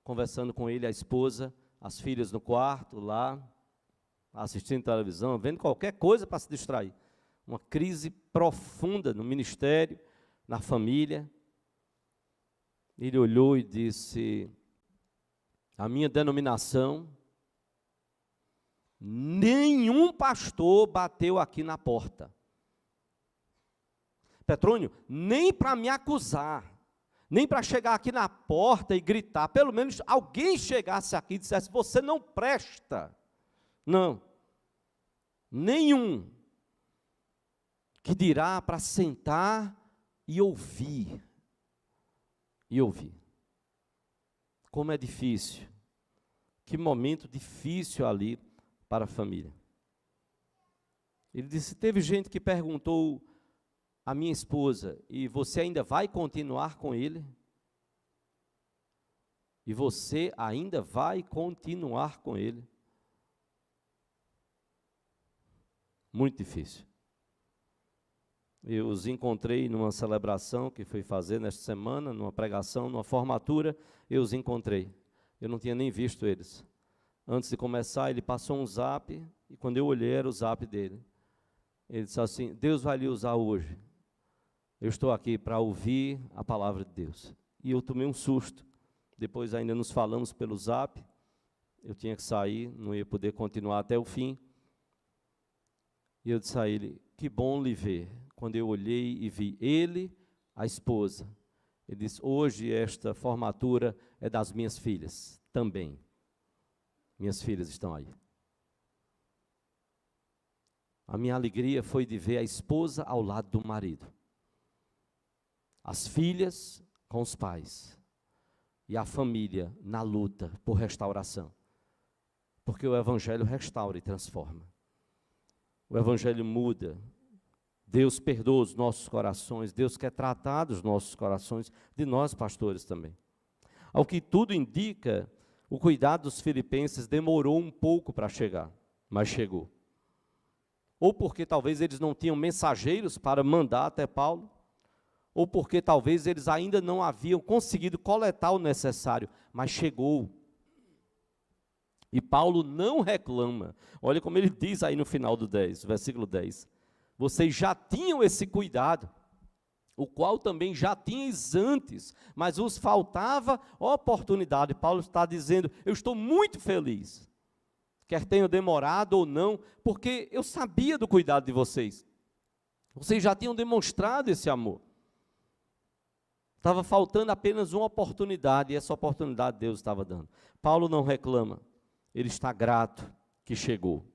conversando com ele, a esposa, as filhas no quarto, lá, assistindo televisão, vendo qualquer coisa para se distrair. Uma crise profunda no ministério, na família. Ele olhou e disse, a minha denominação, nenhum pastor bateu aqui na porta. Petrônio, nem para me acusar, nem para chegar aqui na porta e gritar, pelo menos alguém chegasse aqui e dissesse, você não presta. Não, nenhum, que dirá para sentar e ouvir. E ouvir. Como é difícil, que momento difícil ali para a família. Ele disse, teve gente que perguntou a minha esposa, e você ainda vai continuar com ele? E você ainda vai continuar com ele? Muito difícil. Eu os encontrei numa celebração que fui fazer nesta semana, numa pregação, numa formatura, eu os encontrei. Eu não tinha nem visto eles. Antes de começar, ele passou um zap, e quando eu olhei, era o zap dele. Ele disse assim, Deus vai lhe usar hoje. Eu estou aqui para ouvir a palavra de Deus. E eu tomei um susto. Depois ainda nos falamos pelo zap. Eu tinha que sair, não ia poder continuar até o fim. E eu disse a ele, que bom lhe ver. Quando eu olhei e vi ele, a esposa, ele disse, hoje esta formatura é das minhas filhas também. Minhas filhas estão aí. A minha alegria foi de ver a esposa ao lado do marido. As filhas com os pais. E a família na luta por restauração. Porque o Evangelho restaura e transforma. O Evangelho muda. Deus perdoa os nossos corações. Deus quer tratar dos nossos corações, de nós pastores também. Ao que tudo indica, o cuidado dos filipenses demorou um pouco para chegar, mas chegou. Ou porque talvez eles não tinham mensageiros para mandar até Paulo, ou porque talvez eles ainda não haviam conseguido coletar o necessário, mas chegou. E Paulo não reclama. Olha como ele diz aí no final do 10, versículo 10. Vocês já tinham esse cuidado, o qual também já tinhais antes, mas vos faltava oportunidade. Paulo está dizendo, eu estou muito feliz, quer tenha demorado ou não, porque eu sabia do cuidado de vocês. Vocês já tinham demonstrado esse amor. Estava faltando apenas uma oportunidade, e essa oportunidade Deus estava dando. Paulo não reclama, ele está grato que chegou.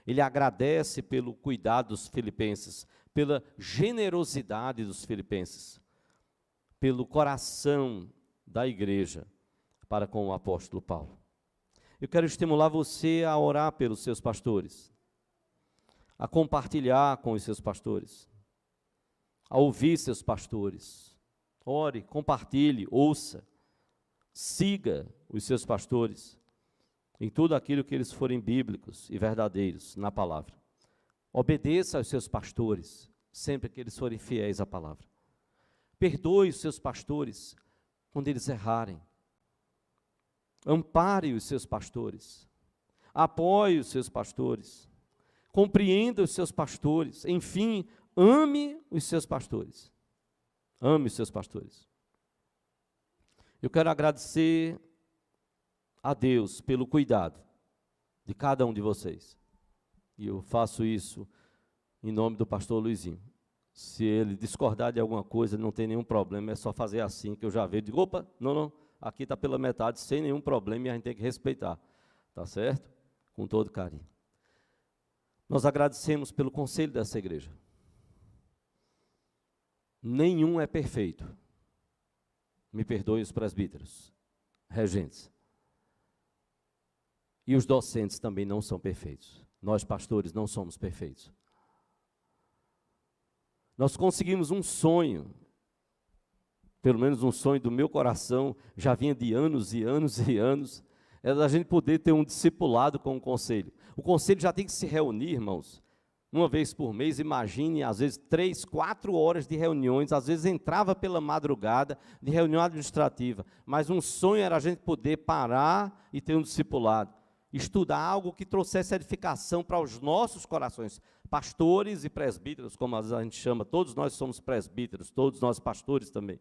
Ele agradece pelo cuidado dos filipenses, pela generosidade dos filipenses, pelo coração da igreja para com o apóstolo Paulo. Eu quero estimular você a orar pelos seus pastores, a compartilhar com os seus pastores, a ouvir seus pastores. Ore, compartilhe, ouça, siga os seus pastores em tudo aquilo que eles forem bíblicos e verdadeiros na palavra. Obedeça aos seus pastores, sempre que eles forem fiéis à palavra. Perdoe os seus pastores quando eles errarem. Ampare os seus pastores. Apoie os seus pastores. Compreenda os seus pastores. Enfim, ame os seus pastores. Ame os seus pastores. Eu quero agradecer a Deus pelo cuidado de cada um de vocês. E eu faço isso em nome do pastor Luizinho. Se ele discordar de alguma coisa, não tem nenhum problema, é só fazer assim, que eu já vejo, digo, opa, não, aqui está pela metade, sem nenhum problema, e a gente tem que respeitar, tá certo? Com todo carinho. Nós agradecemos pelo conselho dessa igreja. Nenhum é perfeito. Me perdoem os presbíteros, regentes. E os docentes também não são perfeitos. Nós, pastores, não somos perfeitos. Nós conseguimos um sonho, pelo menos um sonho do meu coração, já vinha de anos e anos e anos, é da gente poder ter um discipulado com o conselho. O conselho já tem que se reunir, irmãos, uma vez por mês. Imagine, às vezes, 3, 4 horas de reuniões, às vezes entrava pela madrugada de reunião administrativa, mas um sonho era a gente poder parar e ter um discipulado. Estudar algo que trouxesse edificação para os nossos corações, pastores e presbíteros, como a gente chama, todos nós somos presbíteros, todos nós pastores também.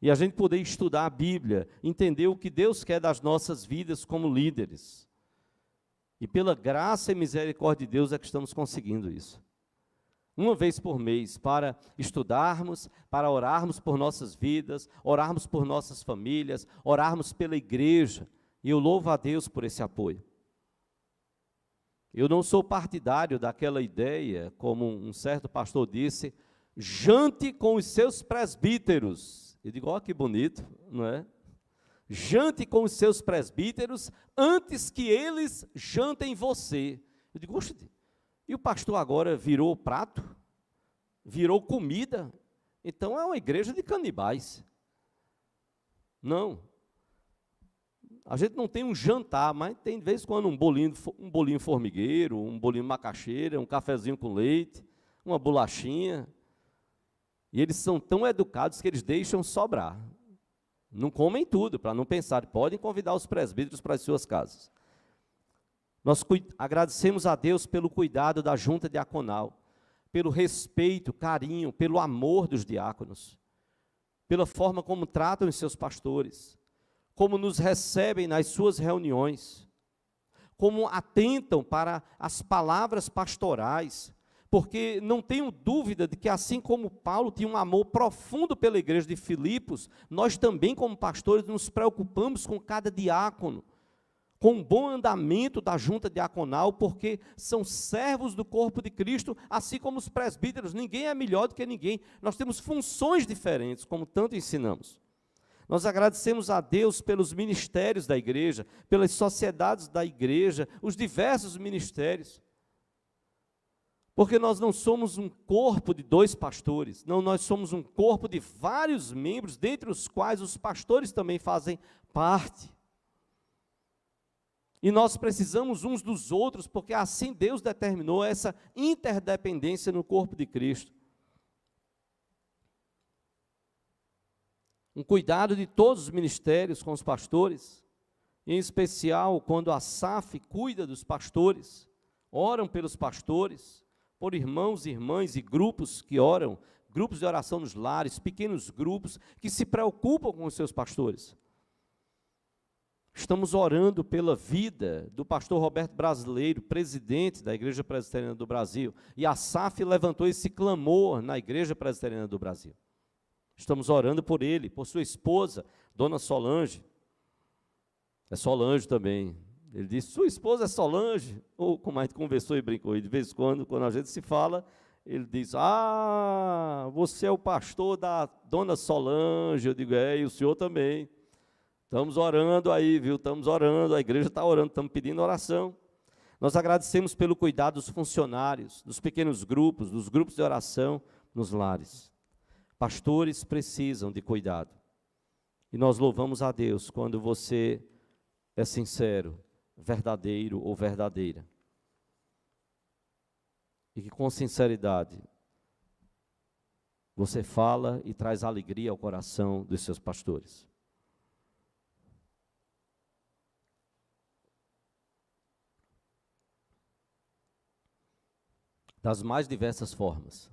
E a gente poder estudar a Bíblia, entender o que Deus quer das nossas vidas como líderes. E pela graça e misericórdia de Deus é que estamos conseguindo isso. Uma vez por mês, para estudarmos, para orarmos por nossas vidas, orarmos por nossas famílias, orarmos pela igreja. E eu louvo a Deus por esse apoio. Eu não sou partidário daquela ideia, como um certo pastor disse, jante com os seus presbíteros. Eu digo, ó, que bonito, não é? Jante com os seus presbíteros antes que eles jantem você. Eu digo, oxe, e o pastor agora virou prato? Virou comida? Então é uma igreja de canibais. Não. A gente não tem um jantar, mas tem de vez em quando um bolinho formigueiro, um bolinho macaxeira, um cafezinho com leite, uma bolachinha. E eles são tão educados que eles deixam sobrar. Não comem tudo, para não pensar. Podem convidar os presbíteros para as suas casas. Nós agradecemos a Deus pelo cuidado da junta diaconal, pelo respeito, carinho, pelo amor dos diáconos, pela forma como tratam os seus pastores, como nos recebem nas suas reuniões, como atentam para as palavras pastorais, porque não tenho dúvida de que, assim como Paulo tinha um amor profundo pela igreja de Filipos, nós também, como pastores, nos preocupamos com cada diácono, com o bom andamento da junta diaconal, porque são servos do corpo de Cristo, assim como os presbíteros. Ninguém é melhor do que ninguém, nós temos funções diferentes, como tanto ensinamos. Nós agradecemos a Deus pelos ministérios da igreja, pelas sociedades da igreja, os diversos ministérios. Porque nós não somos um corpo de 2 pastores, não, nós somos um corpo de vários membros, dentre os quais os pastores também fazem parte. E nós precisamos uns dos outros, porque assim Deus determinou essa interdependência no corpo de Cristo. Um cuidado de todos os ministérios com os pastores, em especial quando a SAF cuida dos pastores, oram pelos pastores, por irmãos e irmãs e grupos que oram, grupos de oração nos lares, pequenos grupos que se preocupam com os seus pastores. Estamos orando pela vida do pastor Roberto Brasileiro, presidente da Igreja Presbiteriana do Brasil, e a SAF levantou esse clamor na Igreja Presbiteriana do Brasil. Estamos orando por ele, por sua esposa, Dona Solange. É Solange também. Ele disse, sua esposa é Solange? Ou como a gente conversou e brincou, e de vez em quando a gente se fala, ele diz, você é o pastor da Dona Solange. Eu digo, e o senhor também. Estamos orando aí, viu? Estamos orando, a igreja está orando, estamos pedindo oração. Nós agradecemos pelo cuidado dos funcionários, dos pequenos grupos, dos grupos de oração nos lares. Pastores precisam de cuidado. E nós louvamos a Deus quando você é sincero, verdadeiro ou verdadeira. E que com sinceridade você fala e traz alegria ao coração dos seus pastores. Das mais diversas formas.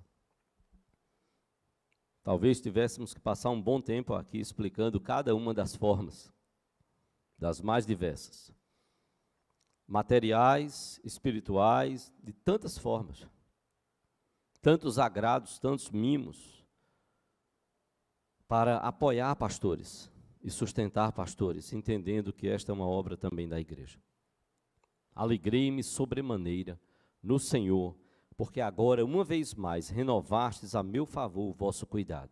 Talvez tivéssemos que passar um bom tempo aqui explicando cada uma das formas, das mais diversas. Materiais, espirituais, de tantas formas. Tantos agrados, tantos mimos, para apoiar pastores e sustentar pastores, entendendo que esta é uma obra também da igreja. Alegrei-me sobremaneira no Senhor, porque agora, uma vez mais, renovastes a meu favor o vosso cuidado,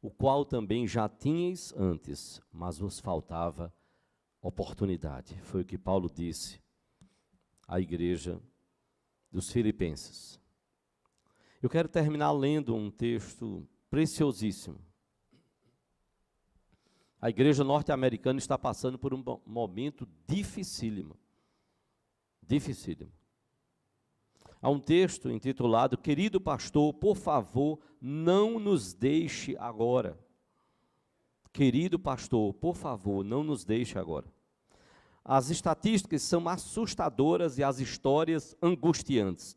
o qual também já tinhais antes, mas vos faltava oportunidade. Foi o que Paulo disse à igreja dos Filipenses. Eu quero terminar lendo um texto preciosíssimo. A igreja norte-americana está passando por um momento dificílimo. Dificílimo. Há um texto intitulado, querido pastor, por favor, não nos deixe agora. Querido pastor, por favor, não nos deixe agora. As estatísticas são assustadoras e as histórias angustiantes.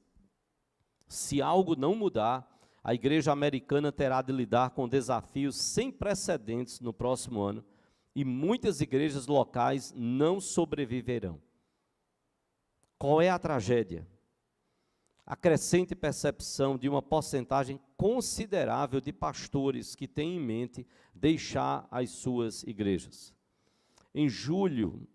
Se algo não mudar, a igreja americana terá de lidar com desafios sem precedentes no próximo ano e muitas igrejas locais não sobreviverão. Qual é a tragédia? A crescente percepção de uma porcentagem considerável de pastores que têm em mente deixar as suas igrejas. Em julho,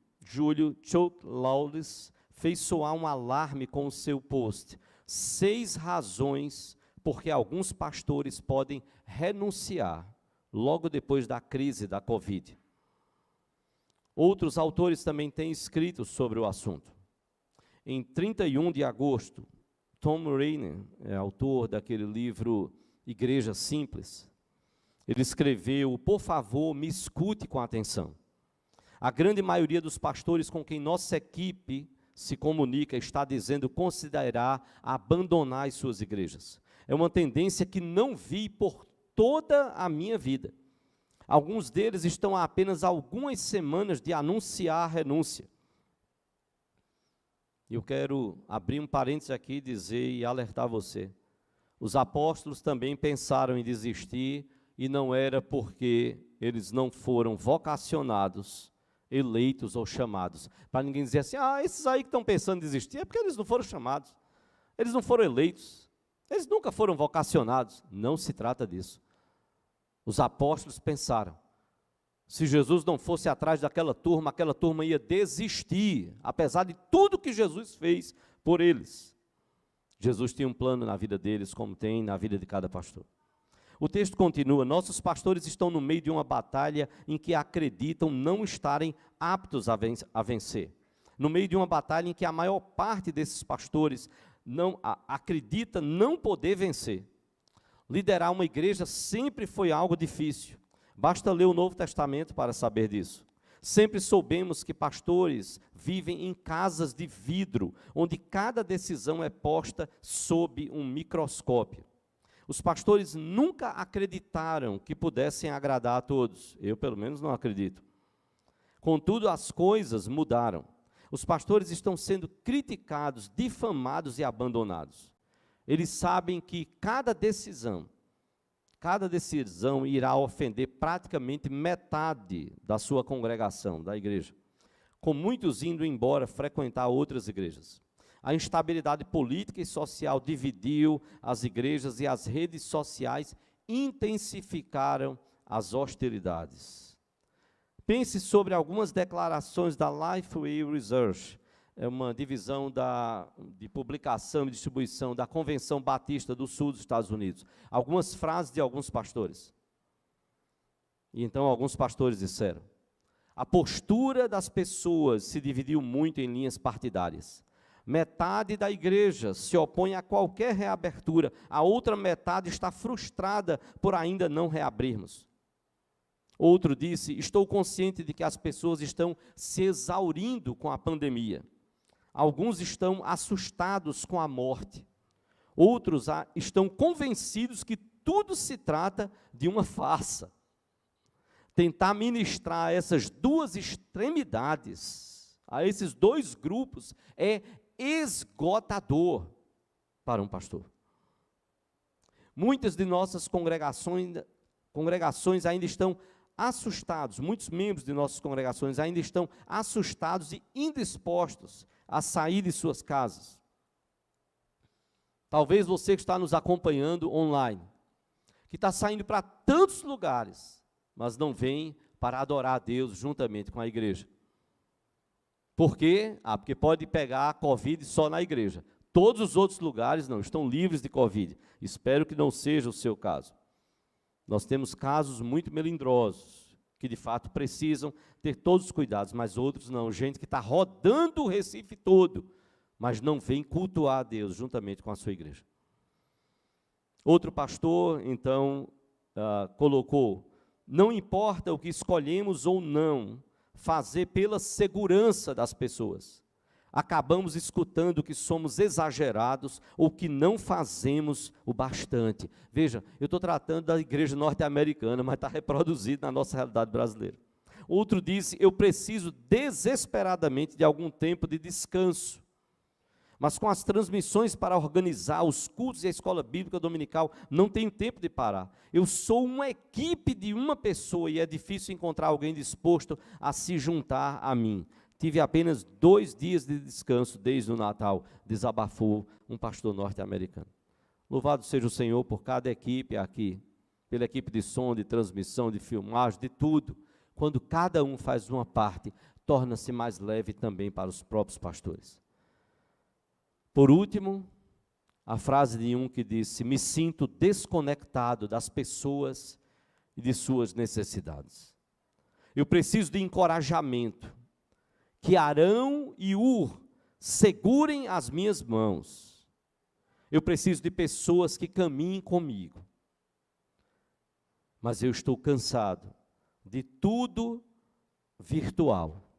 Chuck Lawless fez soar um alarme com o seu post. 6 razões porque alguns pastores podem renunciar logo depois da crise da Covid. Outros autores também têm escrito sobre o assunto. Em 31 de agosto, Tom Rainer, autor daquele livro Igreja Simples, ele escreveu, por favor, me escute com atenção. A grande maioria dos pastores com quem nossa equipe se comunica está dizendo considerar abandonar as suas igrejas. É uma tendência que não vi por toda a minha vida. Alguns deles estão há apenas algumas semanas de anunciar a renúncia. Eu quero abrir um parênteses aqui e dizer e alertar você. Os apóstolos também pensaram em desistir e não era porque eles não foram vocacionados, eleitos ou chamados. Para ninguém dizer assim, esses aí que estão pensando em desistir é porque eles não foram chamados, eles não foram eleitos, Eles nunca foram vocacionados. Não se trata disso. Os apóstolos pensaram, se Jesus não fosse atrás daquela turma, aquela turma ia desistir, apesar de tudo que Jesus fez por eles. Jesus tinha um plano na vida deles, como tem na vida de cada pastor. O texto continua, nossos pastores estão no meio de uma batalha em que acreditam não estarem aptos a vencer. No meio de uma batalha em que a maior parte desses pastores acredita não poder vencer. Liderar uma igreja sempre foi algo difícil. Basta ler o Novo Testamento para saber disso. Sempre soubemos que pastores vivem em casas de vidro, onde cada decisão é posta sob um microscópio. Os pastores nunca acreditaram que pudessem agradar a todos. Eu, pelo menos, não acredito. Contudo, as coisas mudaram. Os pastores estão sendo criticados, difamados e abandonados. Eles sabem que cada decisão irá ofender praticamente metade da sua congregação, da igreja, com muitos indo embora frequentar outras igrejas. A instabilidade política e social dividiu as igrejas e as redes sociais intensificaram as hostilidades. Pense sobre algumas declarações da Lifeway Research, é uma divisão de publicação e distribuição da Convenção Batista do Sul dos Estados Unidos. Algumas frases de alguns pastores. E então alguns pastores disseram, a postura das pessoas se dividiu muito em linhas partidárias. Metade da igreja se opõe a qualquer reabertura, a outra metade está frustrada por ainda não reabrirmos. Outro disse, estou consciente de que as pessoas estão se exaurindo com a pandemia. Alguns estão assustados com a morte. Outros estão convencidos que tudo se trata de uma farsa. Tentar ministrar essas duas extremidades, a esses dois grupos, é esgotador para um pastor. Muitas de nossas congregações ainda estão assustados, muitos membros de nossas congregações ainda estão assustados e indispostos a sair de suas casas. Talvez você que está nos acompanhando online, que está saindo para tantos lugares, mas não vem para adorar a Deus juntamente com a igreja. Por quê? Porque pode pegar a Covid só na igreja. Todos os outros lugares não, estão livres de Covid. Espero que não seja o seu caso. Nós temos casos muito melindrosos, que de fato precisam ter todos os cuidados, mas outros não. Gente que está rodando o Recife todo, mas não vem cultuar a Deus juntamente com a sua igreja. Outro pastor, então, colocou, não importa o que escolhemos ou não fazer pela segurança das pessoas, acabamos escutando que somos exagerados ou que não fazemos o bastante. Veja, eu estou tratando da igreja norte-americana, mas está reproduzido na nossa realidade brasileira. Outro disse, eu preciso desesperadamente de algum tempo de descanso, mas com as transmissões para organizar os cultos e a escola bíblica dominical, não tenho tempo de parar. Eu sou uma equipe de uma pessoa e é difícil encontrar alguém disposto a se juntar a mim. Tive apenas 2 dias de descanso desde o Natal, desabafou um pastor norte-americano. Louvado seja o Senhor por cada equipe aqui, pela equipe de som, de transmissão, de filmagem, de tudo. Quando cada um faz uma parte, torna-se mais leve também para os próprios pastores. Por último, a frase de um que disse, me sinto desconectado das pessoas e de suas necessidades. Eu preciso de encorajamento, que Arão e Ur segurem as minhas mãos. Eu preciso de pessoas que caminhem comigo. Mas eu estou cansado de tudo virtual.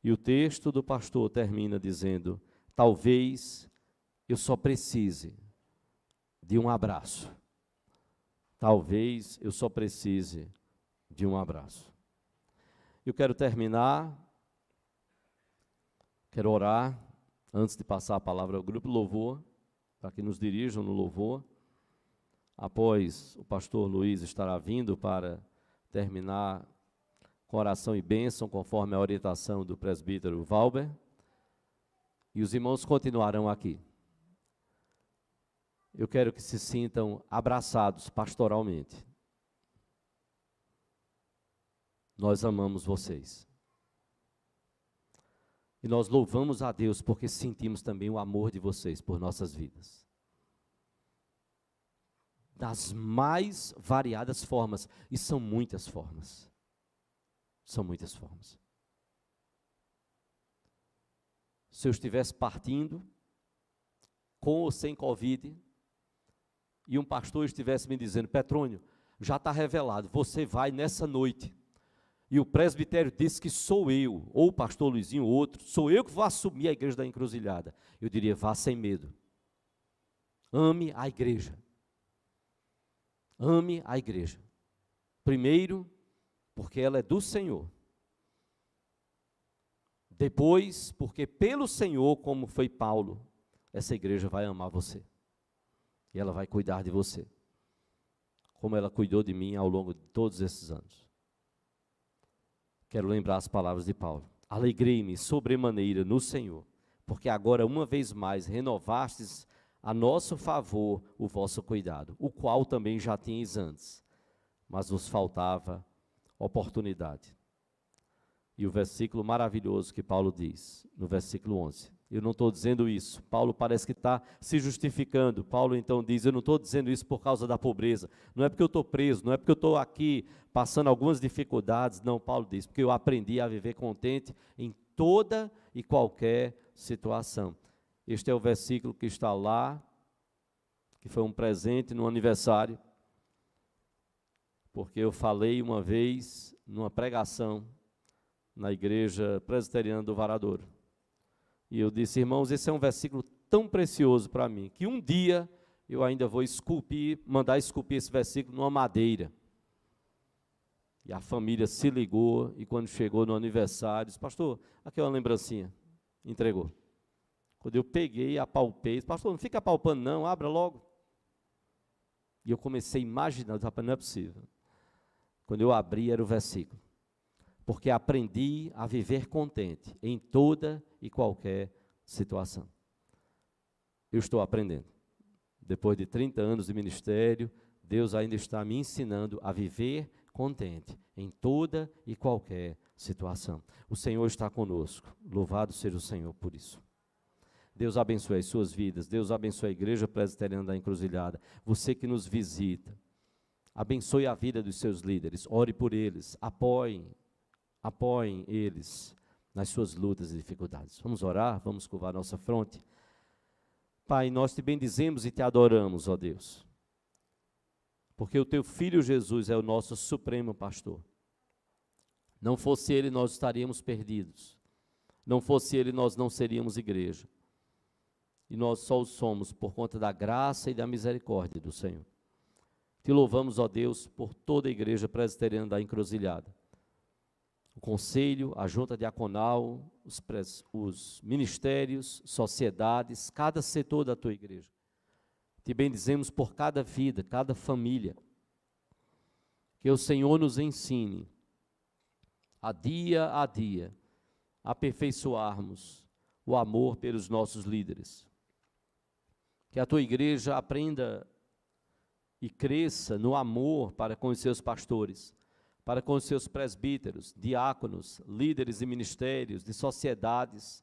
E o texto do pastor termina dizendo, talvez eu só precise de um abraço. Talvez eu só precise de um abraço. Eu quero terminar, quero orar, antes de passar a palavra ao grupo louvor, para que nos dirijam no louvor. Após o pastor Luiz estará vindo para terminar com oração e bênção, conforme a orientação do presbítero Valber. E os irmãos continuarão aqui. eu quero que se sintam abraçados pastoralmente. Nós amamos vocês. E nós louvamos a Deus porque sentimos também o amor de vocês por nossas vidas. Das mais variadas formas, e são muitas formas. São muitas formas. Se eu estivesse partindo, com ou sem Covid, e um pastor estivesse me dizendo, Petrônio, já está revelado, você vai nessa noite. E o presbitério disse que sou eu, ou o pastor Luizinho, ou outro, sou eu que vou assumir a igreja da Encruzilhada. Eu diria, vá sem medo. Ame a igreja. Ame a igreja. Primeiro, porque ela é do Senhor. Depois, porque pelo Senhor, como foi Paulo, essa igreja vai amar você. E ela vai cuidar de você. Como ela cuidou de mim ao longo de todos esses anos. Quero lembrar as palavras de Paulo. Alegrei-me sobremaneira no Senhor, porque agora uma vez mais renovastes a nosso favor o vosso cuidado, o qual também já tinhais antes, mas vos faltava oportunidade. E o versículo maravilhoso que Paulo diz, no versículo 11. Eu não estou dizendo isso. Paulo parece que está se justificando. Paulo então diz, eu não estou dizendo isso por causa da pobreza. Não é porque eu estou preso, não é porque eu estou aqui passando algumas dificuldades. Não, Paulo diz, porque eu aprendi a viver contente em toda e qualquer situação. Este é o versículo que está lá, que foi um presente no aniversário. Porque eu falei uma vez, numa pregação, na igreja presbiteriana do Varadouro. E eu disse, irmãos, esse é um versículo tão precioso para mim, que um dia eu ainda vou mandar esculpir esse versículo numa madeira. E a família se ligou, e quando chegou no aniversário, disse, pastor, aqui é uma lembrancinha. Entregou. Quando eu peguei, apalpei, disse, pastor, não fica apalpando não, abra logo. E eu comecei a imaginar, não é possível. Quando eu abri, era o versículo. Porque aprendi a viver contente em toda e qualquer situação. Eu estou aprendendo. Depois de 30 anos de ministério, Deus ainda está me ensinando a viver contente em toda e qualquer situação. O Senhor está conosco. Louvado seja o Senhor por isso. Deus abençoe as suas vidas. Deus abençoe a Igreja Presbiteriana da Encruzilhada. Você que nos visita. Abençoe a vida dos seus líderes. Ore por eles. Apoiem eles nas suas lutas e dificuldades. Vamos orar, vamos curvar nossa fronte. Pai, nós te bendizemos e te adoramos, ó Deus. Porque o teu Filho Jesus é o nosso supremo pastor. Não fosse ele, nós estaríamos perdidos. Não fosse ele, nós não seríamos igreja. E nós só o somos por conta da graça e da misericórdia do Senhor. Te louvamos, ó Deus, por toda a igreja presbiteriana da Encruzilhada. O conselho, a junta diaconal, os ministérios, sociedades, cada setor da tua igreja. Te bendizemos por cada vida, cada família. Que o Senhor nos ensine, a dia, aperfeiçoarmos o amor pelos nossos líderes. Que a tua igreja aprenda e cresça no amor para com os seus pastores, para com os seus presbíteros, diáconos, líderes de ministérios, de sociedades,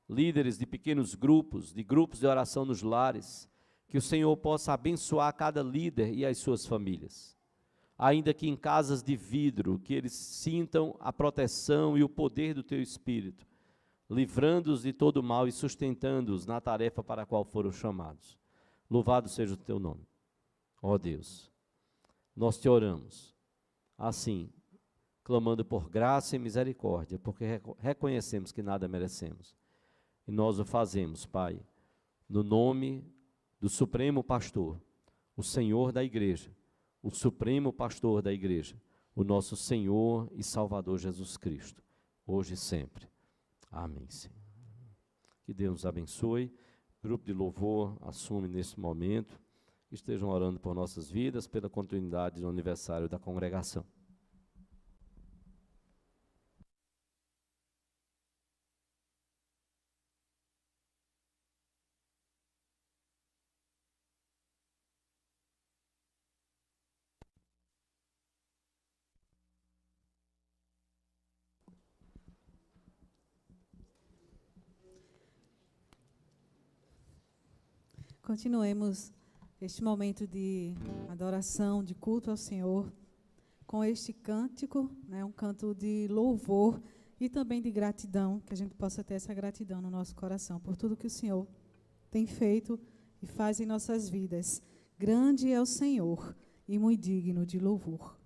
líderes de pequenos grupos, de grupos de oração nos lares, que o Senhor possa abençoar cada líder e as suas famílias. Ainda que em casas de vidro, que eles sintam a proteção e o poder do teu Espírito, livrando-os de todo mal e sustentando-os na tarefa para a qual foram chamados. Louvado seja o teu nome, ó Deus. Nós te oramos. Assim, clamando por graça e misericórdia, porque reconhecemos que nada merecemos. E nós o fazemos, Pai, no nome do Supremo Pastor, o Senhor da Igreja, o Supremo Pastor da Igreja, o nosso Senhor e Salvador Jesus Cristo, hoje e sempre. Amém, Senhor. Que Deus nos abençoe. O grupo de louvor assume nesse momento. Estejam orando por nossas vidas, pela continuidade do aniversário da congregação. Continuemos este momento de adoração, de culto ao Senhor, com este cântico, né, um canto de louvor e também de gratidão, que a gente possa ter essa gratidão no nosso coração por tudo que o Senhor tem feito e faz em nossas vidas. Grande é o Senhor e muito digno de louvor.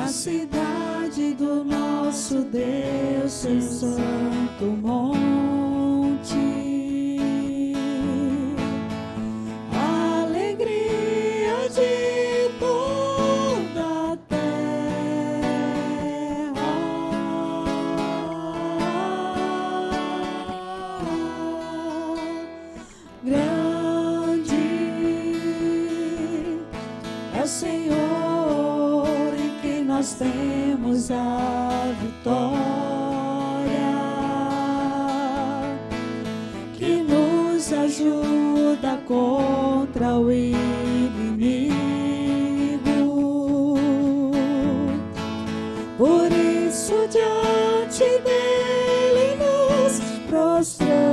Cidade do nosso Deus, seu santo monte, alegria de toda a terra, grande é o Senhor, nós temos a vitória que nos ajuda contra o inimigo. Por isso diante dele nos prostramos.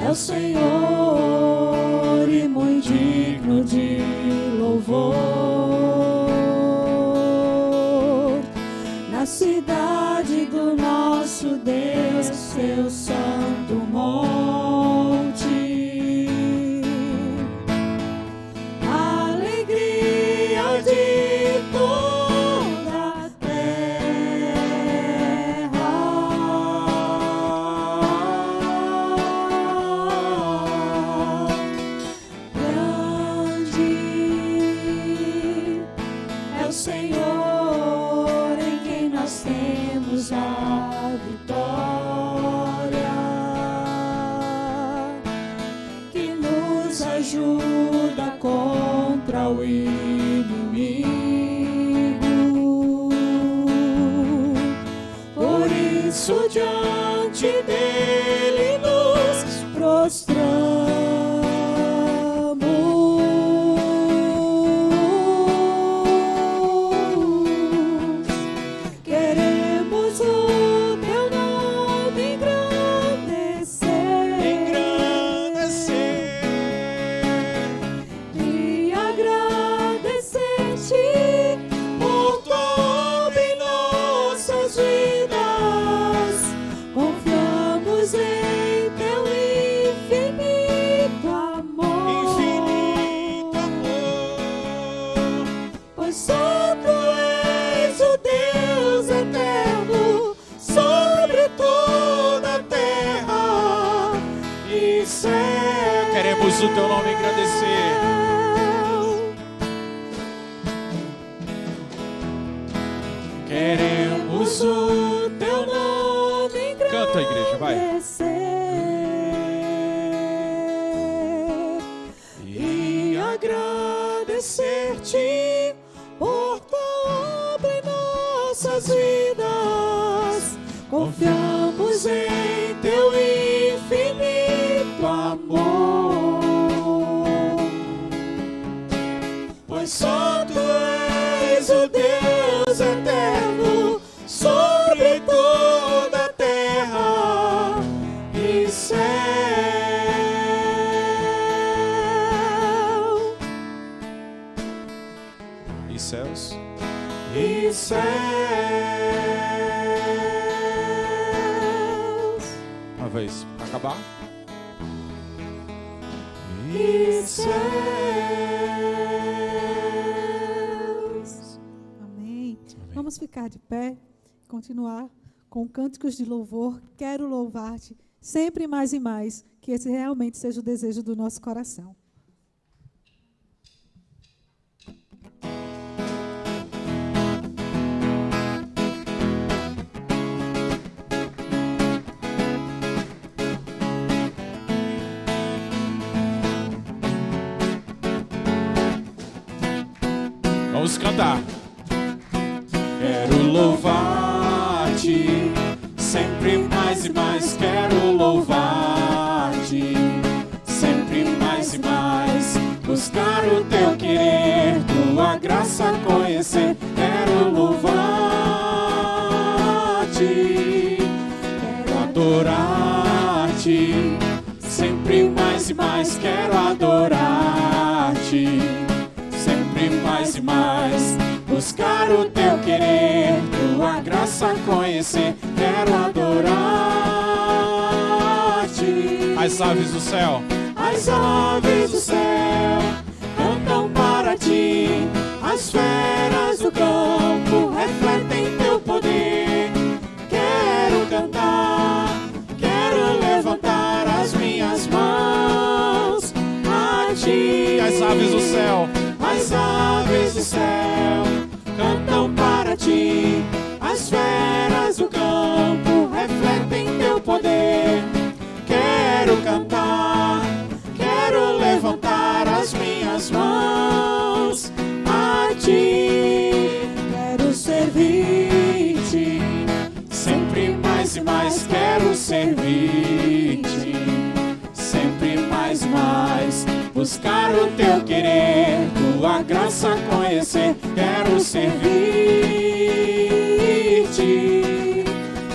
É o Senhor e muito digno de louvor na cidade do nosso Deus, seu santo monte, alegria de toda a Senhor em quem nós temos a vitória, que nos ajuda contra o inimigo. Por isso diante dele nos prostramos. Queremos o teu nome engrandecer. Queremos o teu nome engrandecer. Canta, igreja, vai. E agradecer-te por tua obra em nossas vidas. Confiamos em teu infinito amor. só tu és o Deus eterno sobre toda a terra e céu. E céus? E céus. Uma vez, para acabar. E céus. Amém. Vamos ficar de pé, continuar com cânticos de louvor. Quero louvar-te sempre mais e mais, que esse realmente seja o desejo do nosso coração. Vamos cantar. Quero louvar-te, sempre mais e mais. Quero louvar-te, sempre mais e mais. Buscar o teu querer, tua graça conhecer. Quero louvar-te, quero adorar-te, sempre mais e mais. Quero adorar-te, sempre mais e mais. Buscar o teu querer, tua graça conhecer. Quero adorar-te. As aves do céu, as aves do céu cantam para ti. As feras do campo refletem teu poder. Quero cantar, quero levantar as minhas mãos a ti. As aves do céu, as aves do céu cantam para ti. As feras do campo refletem teu poder. Quero cantar, quero levantar as minhas mãos a ti. Quero servir-te, sempre mais e mais. Quero servir-te, sempre mais e mais. Buscar o teu querer, tua graça conhecer. Quero servir-te,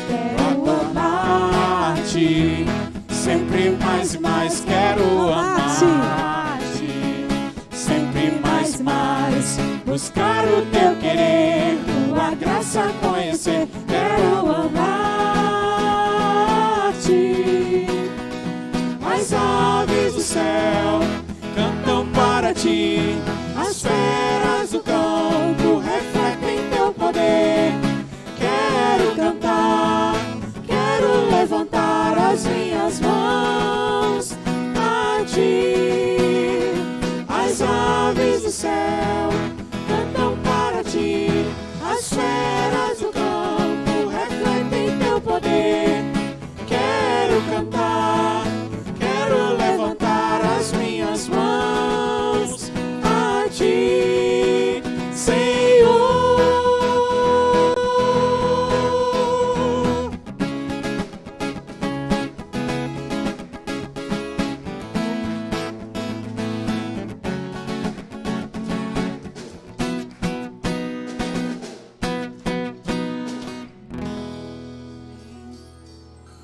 quero amar-te, sempre mais e mais. Quero amar-te, sempre mais e mais. Buscar o teu querer, tua graça conhecer. Quero amar-te. As aves do céu cantam para ti. As feras do campo refletem teu poder. Quero cantar, quero levantar as minhas mãos a ti. As aves do céu cantam para ti. As feras do campo refletem teu poder. Quero cantar, quero levantar as minhas mãos a ti, Senhor.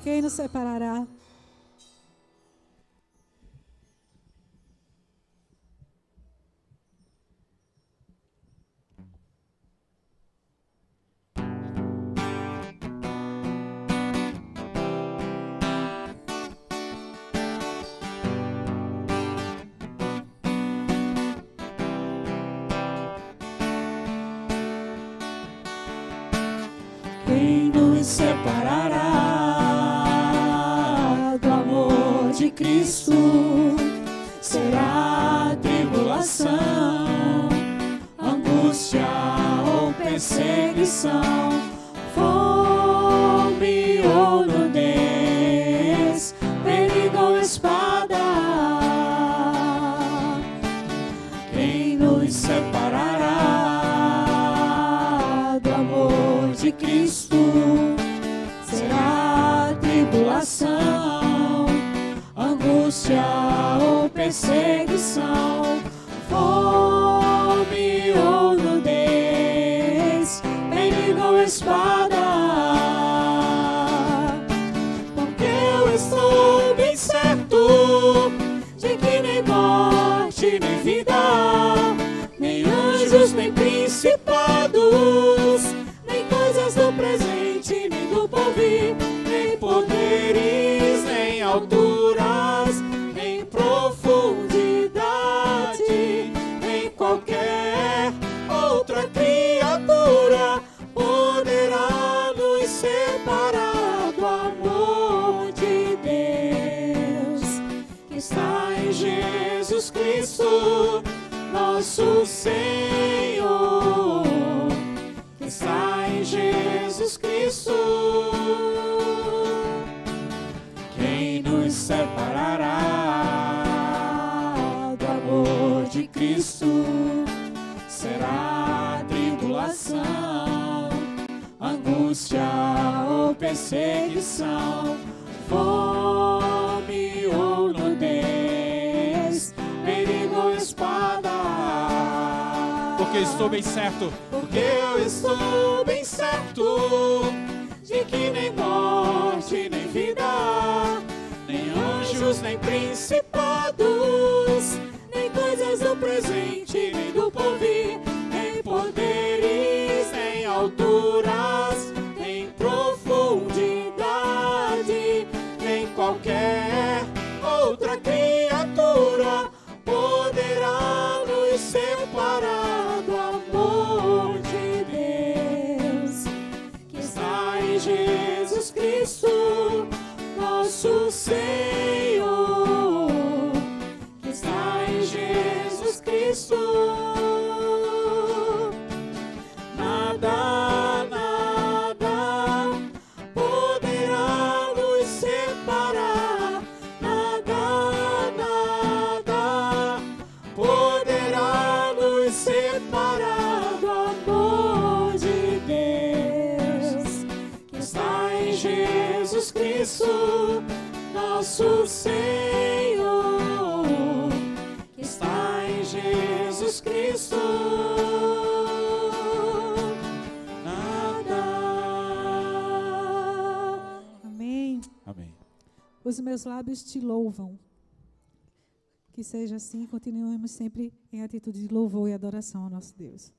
Quem nos separará? Quem nos separará do amor de Cristo? Será tribulação, angústia ou perseguição, fome ou nudez, perigo ou espada? Quem nos separará do amor de Cristo? Será tribulação, angústia ou perseguição, fome perigo, espada. Porque eu estou bem certo de que nem morte, nem vida, nem anjos, nem principados, nem coisas do presente, nem do porvir, nem poderes, nem alturas, nem profundidade, nem qualquer outra criatura poderá nos separar do amor de Deus que está em Jesus Cristo, nosso Senhor, que está em Jesus Cristo. Quem nos separará do amor de Cristo? Será a tribulação, angústia ou perseguição, fome ou nudez, perigo ou espada. Porque estou bem certo, Porque eu estou bem certo de que nem morte, nem vida, nem anjos, nem principados, nem coisas do presente, nem do porvir, nem poderes, nem alturas, nem profundidade, nem qualquer outra criatura poderá nos separar do amor de Deus que está em Jesus Cristo, nosso Senhor, que está em Jesus Cristo. Nada, nada poderá nos separar, nada, nada poderá nos separar do amor de Deus que está em Jesus Cristo, nosso Senhor, que está em Jesus Cristo. Nada. Amém. amém. Os meus lábios te louvam. Que seja assim, continuemos sempre em atitude de louvor e adoração ao nosso Deus.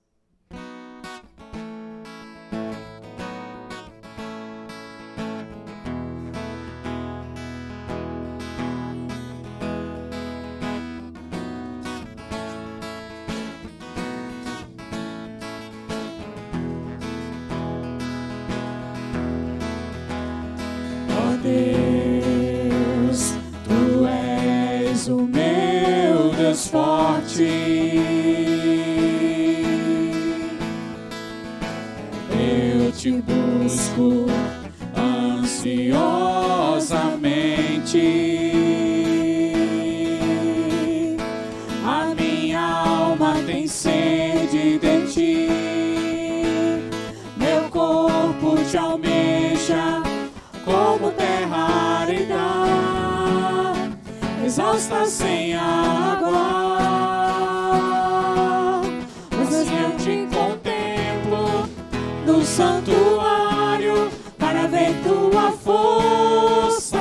Ó Deus, Tu és o meu Deus forte. Eu te busco ansiosamente. A minha alma tem sede de Ti. Meu corpo te almeja como terra árida, exausta sem água. Mas eu te contemplo no santuário para ver Tua força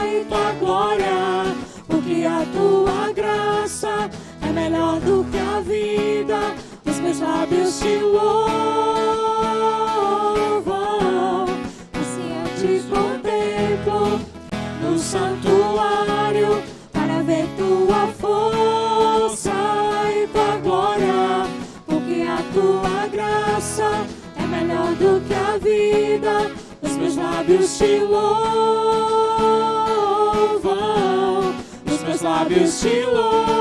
e Tua glória, porque a Tua graça é melhor do que a vida. Os meus lábios te louvam, assim eu te contemplo no santuário para ver Tua força e Tua glória, porque a Tua graça é melhor do que a vida. Os meus lábios te louvam, os meus lábios te louvam.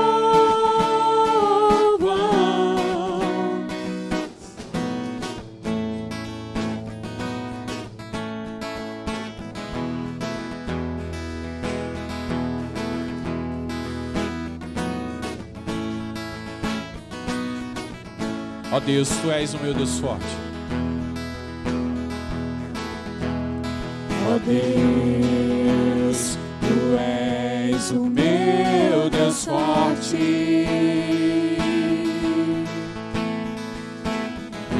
Ó Deus, Tu és o meu Deus forte. Ó Deus, Tu és o meu Deus forte.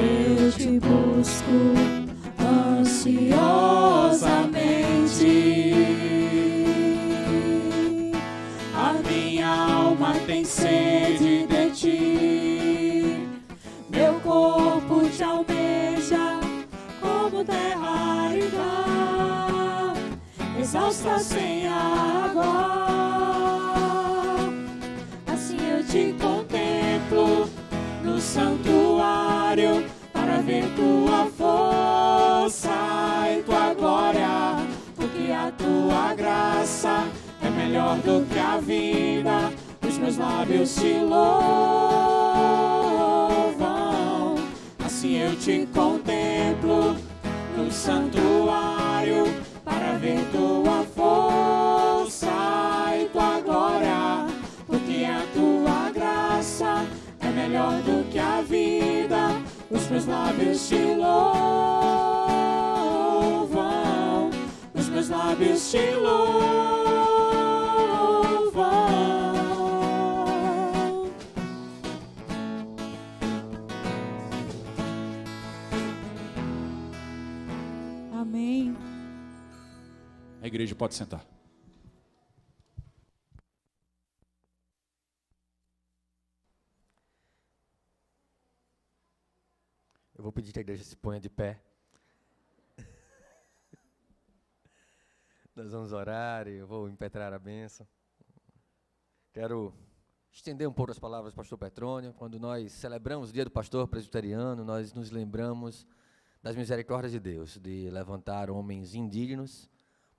Eu te busco busco ansiosamente. A minha alma tem sede de ti, meu corpo te almeja como terra árida, exausta sem água. Assim eu te contemplo no santuário, para ver tua força e tua glória, porque a tua graça é melhor do que a vida. Os meus lábios te louvam. Assim eu te contemplo no santuário, para ver tua força e tua glória, porque a tua graça é melhor do que a vida. Os meus lábios te louvam. Os meus lábios te louvam. Amém. A igreja pode sentar. Eu vou pedir que a igreja se ponha de pé. Nós vamos orar e eu vou impetrar a bênção. Quero estender um pouco as palavras do pastor Petrônio. Quando nós celebramos o dia do pastor presbiteriano, nós nos lembramos das misericórdias de Deus, de levantar homens indignos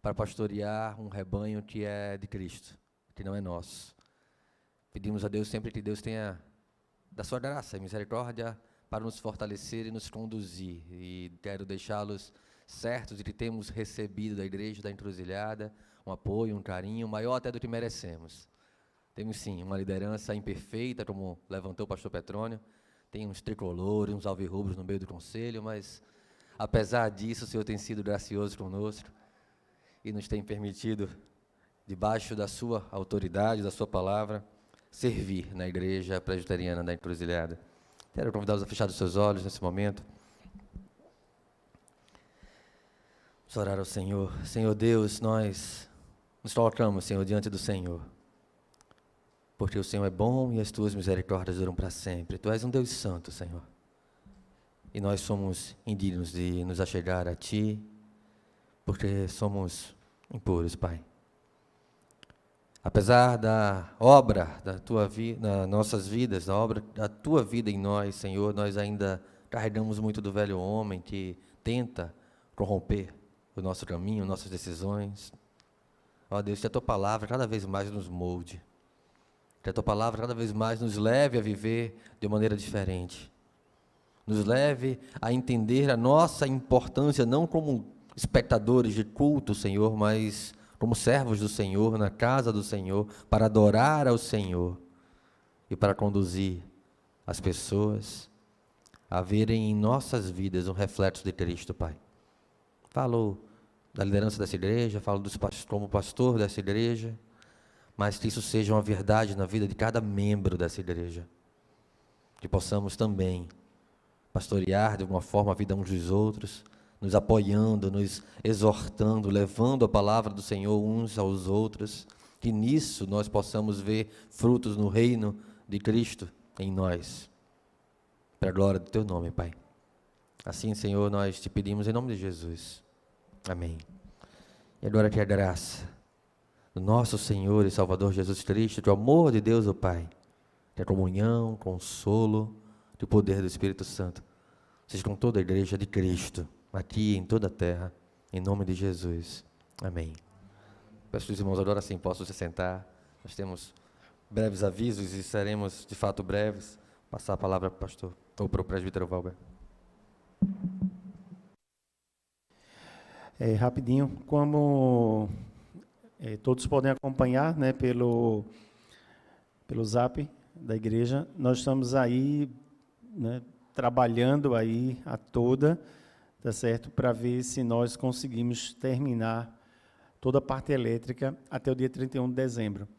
para pastorear um rebanho que é de Cristo, que não é nosso. Pedimos a Deus sempre que Deus tenha da sua graça e misericórdia para nos fortalecer e nos conduzir. E quero deixá-los certos de que temos recebido da igreja da Encruzilhada um apoio, um carinho maior até do que merecemos. Temos sim uma liderança imperfeita, como levantou o pastor Petrônio. Tem uns tricolores, uns alvirrubros no meio do conselho, mas apesar disso o Senhor tem sido gracioso conosco e nos tem permitido, debaixo da sua autoridade, da sua palavra, servir na igreja presbiteriana da Encruzilhada. Quero convidá-los a fechar os seus olhos nesse momento. Vamos orar ao Senhor. Senhor Deus, nós nos colocamos, Senhor, diante do Senhor, porque o Senhor é bom e as tuas misericórdias duram para sempre. Tu és um Deus santo, Senhor, e nós somos indignos de nos achegar a Ti, porque somos impuros, Pai. Apesar da obra da Tua vida, nas nossas vidas, da obra da Tua vida em nós, Senhor, nós ainda carregamos muito do velho homem que tenta corromper o nosso caminho, nossas decisões. Ó Deus, que a Tua palavra cada vez mais nos molde, que a Tua palavra cada vez mais nos leve a viver de maneira diferente, nos leve a entender a nossa importância, não como espectadores de culto, Senhor, mas como servos do Senhor, na casa do Senhor, para adorar ao Senhor e para conduzir as pessoas a verem em nossas vidas um reflexo de Cristo, Pai. Falo da liderança dessa igreja, falo como pastor dessa igreja, mas que isso seja uma verdade na vida de cada membro dessa igreja, que possamos também pastorear de alguma forma a vida uns dos outros, nos apoiando, nos exortando, levando a palavra do Senhor uns aos outros, que nisso nós possamos ver frutos no reino de Cristo em nós, para a glória do Teu nome, Pai. Assim, Senhor, nós Te pedimos em nome de Jesus. Amém. E agora que a graça do nosso Senhor e Salvador Jesus Cristo, que o amor de Deus, o Pai, que a comunhão, consolo, que o poder do Espírito Santo, seja com toda a igreja de Cristo, aqui em toda a terra, em nome de Jesus. Amém. Peço aos irmãos agora sim possam se sentar. Nós temos breves avisos e seremos de fato breves. Passar a palavra para o pastor, ou para o presbítero Valber. Rapidinho, como todos podem acompanhar, né, pelo zap da igreja, nós estamos aí, né, trabalhando aí a toda, tá certo, para ver se nós conseguimos terminar toda a parte elétrica até o dia 31 de dezembro.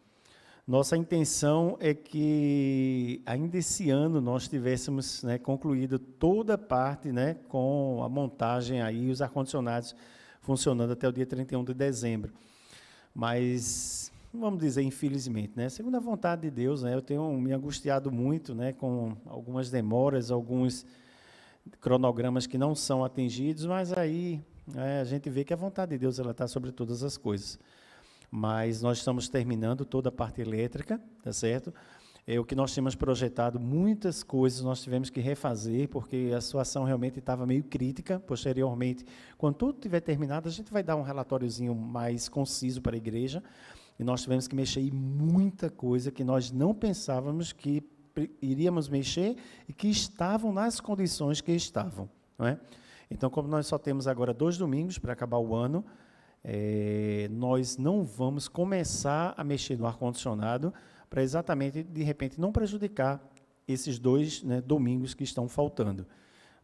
Nossa intenção é que ainda esse ano nós tivéssemos, né, concluído toda a parte, né, com a montagem aí, os ar-condicionados funcionando até o dia 31 de dezembro. Mas, vamos dizer, infelizmente, né, segundo a vontade de Deus, né, eu tenho me angustiado muito, né, com algumas demoras, alguns cronogramas que não são atingidos, mas aí a gente vê que a vontade de Deus ela está sobre todas as coisas. Mas nós estamos terminando toda a parte elétrica, tá certo? O que nós tínhamos projetado, muitas coisas nós tivemos que refazer, porque a situação realmente estava meio crítica. Posteriormente, quando tudo estiver terminado, a gente vai dar um relatóriozinho mais conciso para a igreja, e nós tivemos que mexer em muita coisa que nós não pensávamos que iríamos mexer e que estavam nas condições que estavam, não é? Então, como nós só temos agora 2 domingos para acabar o ano, nós não vamos começar a mexer no ar-condicionado para exatamente, de repente, não prejudicar esses 2, né, domingos que estão faltando.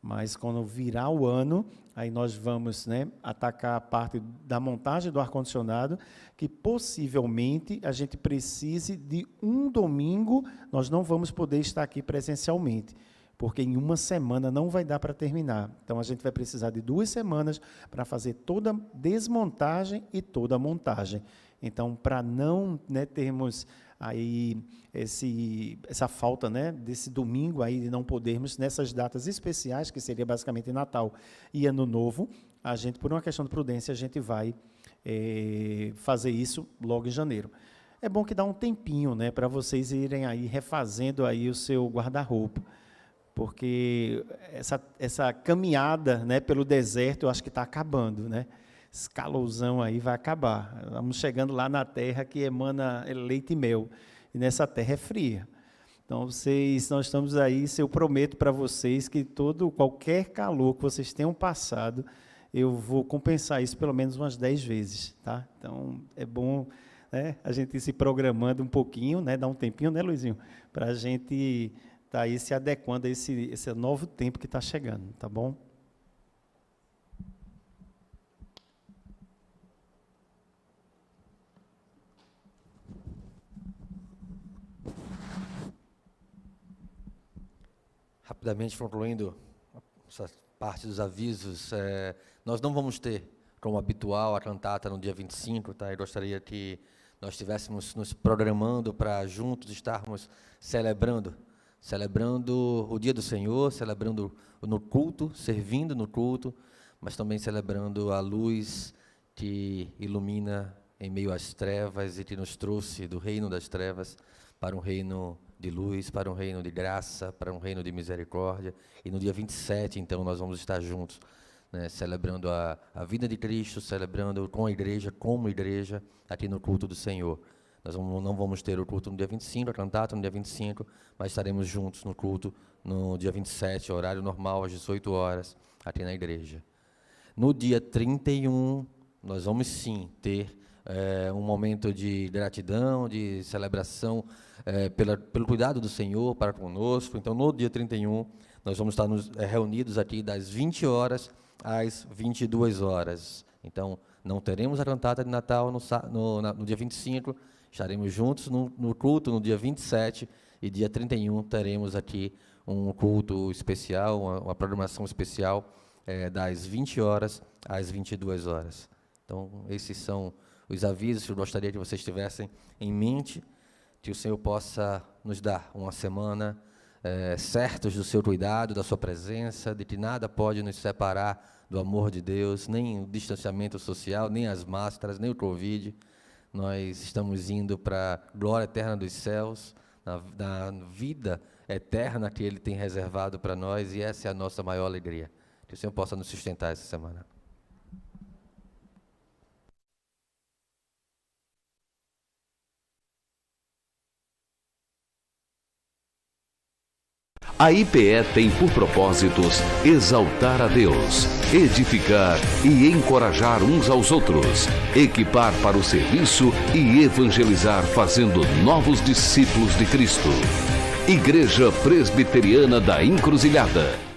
Mas quando virar o ano, aí nós vamos, né, atacar a parte da montagem do ar-condicionado, que possivelmente a gente precise de um domingo, nós não vamos poder estar aqui presencialmente, porque em uma semana não vai dar para terminar. Então, a gente vai precisar de 2 semanas para fazer toda a desmontagem e toda a montagem. Então, para não, né, termos aí essa falta, né, desse domingo aí de não podermos, nessas datas especiais, que seria basicamente Natal e Ano Novo, a gente, por uma questão de prudência, a gente vai fazer isso logo em janeiro. É bom que dá um tempinho, né, para vocês irem aí refazendo aí o seu guarda-roupa, porque essa caminhada, né, pelo deserto, eu acho que está acabando, né? Esse calorzão aí vai acabar. Estamos chegando lá na terra que emana leite e mel, e nessa terra é fria. Então, nós estamos aí, eu prometo para vocês que qualquer calor que vocês tenham passado, eu vou compensar isso pelo menos umas 10 vezes, tá? Então, é bom, né, a gente ir se programando um pouquinho, né, dar um tempinho, né, Luizinho, para a gente está aí se adequando a esse novo tempo que está chegando, tá bom? Rapidamente concluindo essa parte dos avisos, nós não vamos ter, como habitual, a cantata no dia 25, tá? Eu gostaria que nós estivéssemos nos programando para juntos estarmos celebrando o dia do Senhor, celebrando no culto, servindo no culto, mas também celebrando a luz que ilumina em meio às trevas e que nos trouxe do reino das trevas para um reino de luz, para um reino de graça, para um reino de misericórdia. E no dia 27, então, nós vamos estar juntos, né, celebrando a vida de Cristo, celebrando com a igreja, como igreja, aqui no culto do Senhor. Nós não vamos ter o culto no dia 25, a cantata no dia 25, mas estaremos juntos no culto no dia 27, horário normal, às 18 horas, aqui na igreja. No dia 31, nós vamos sim ter um momento de gratidão, de celebração pelo cuidado do Senhor para conosco. Então, no dia 31, nós vamos estar reunidos aqui das 20 horas às 22 horas. Então, não teremos a cantata de Natal no dia 25, estaremos juntos no culto no dia 27, e dia 31 teremos aqui um culto especial, uma programação especial, das 20 horas às 22 horas. Então, esses são os avisos que eu gostaria que vocês tivessem em mente, que o Senhor possa nos dar uma semana certos do seu cuidado, da sua presença, de que nada pode nos separar do amor de Deus, nem o distanciamento social, nem as máscaras, nem o Covid. Nós estamos indo para a glória eterna dos céus, na vida eterna que Ele tem reservado para nós, e essa é a nossa maior alegria. Que o Senhor possa nos sustentar essa semana. A IPE tem por propósitos exaltar a Deus, edificar e encorajar uns aos outros, equipar para o serviço e evangelizar fazendo novos discípulos de Cristo. Igreja Presbiteriana da Encruzilhada.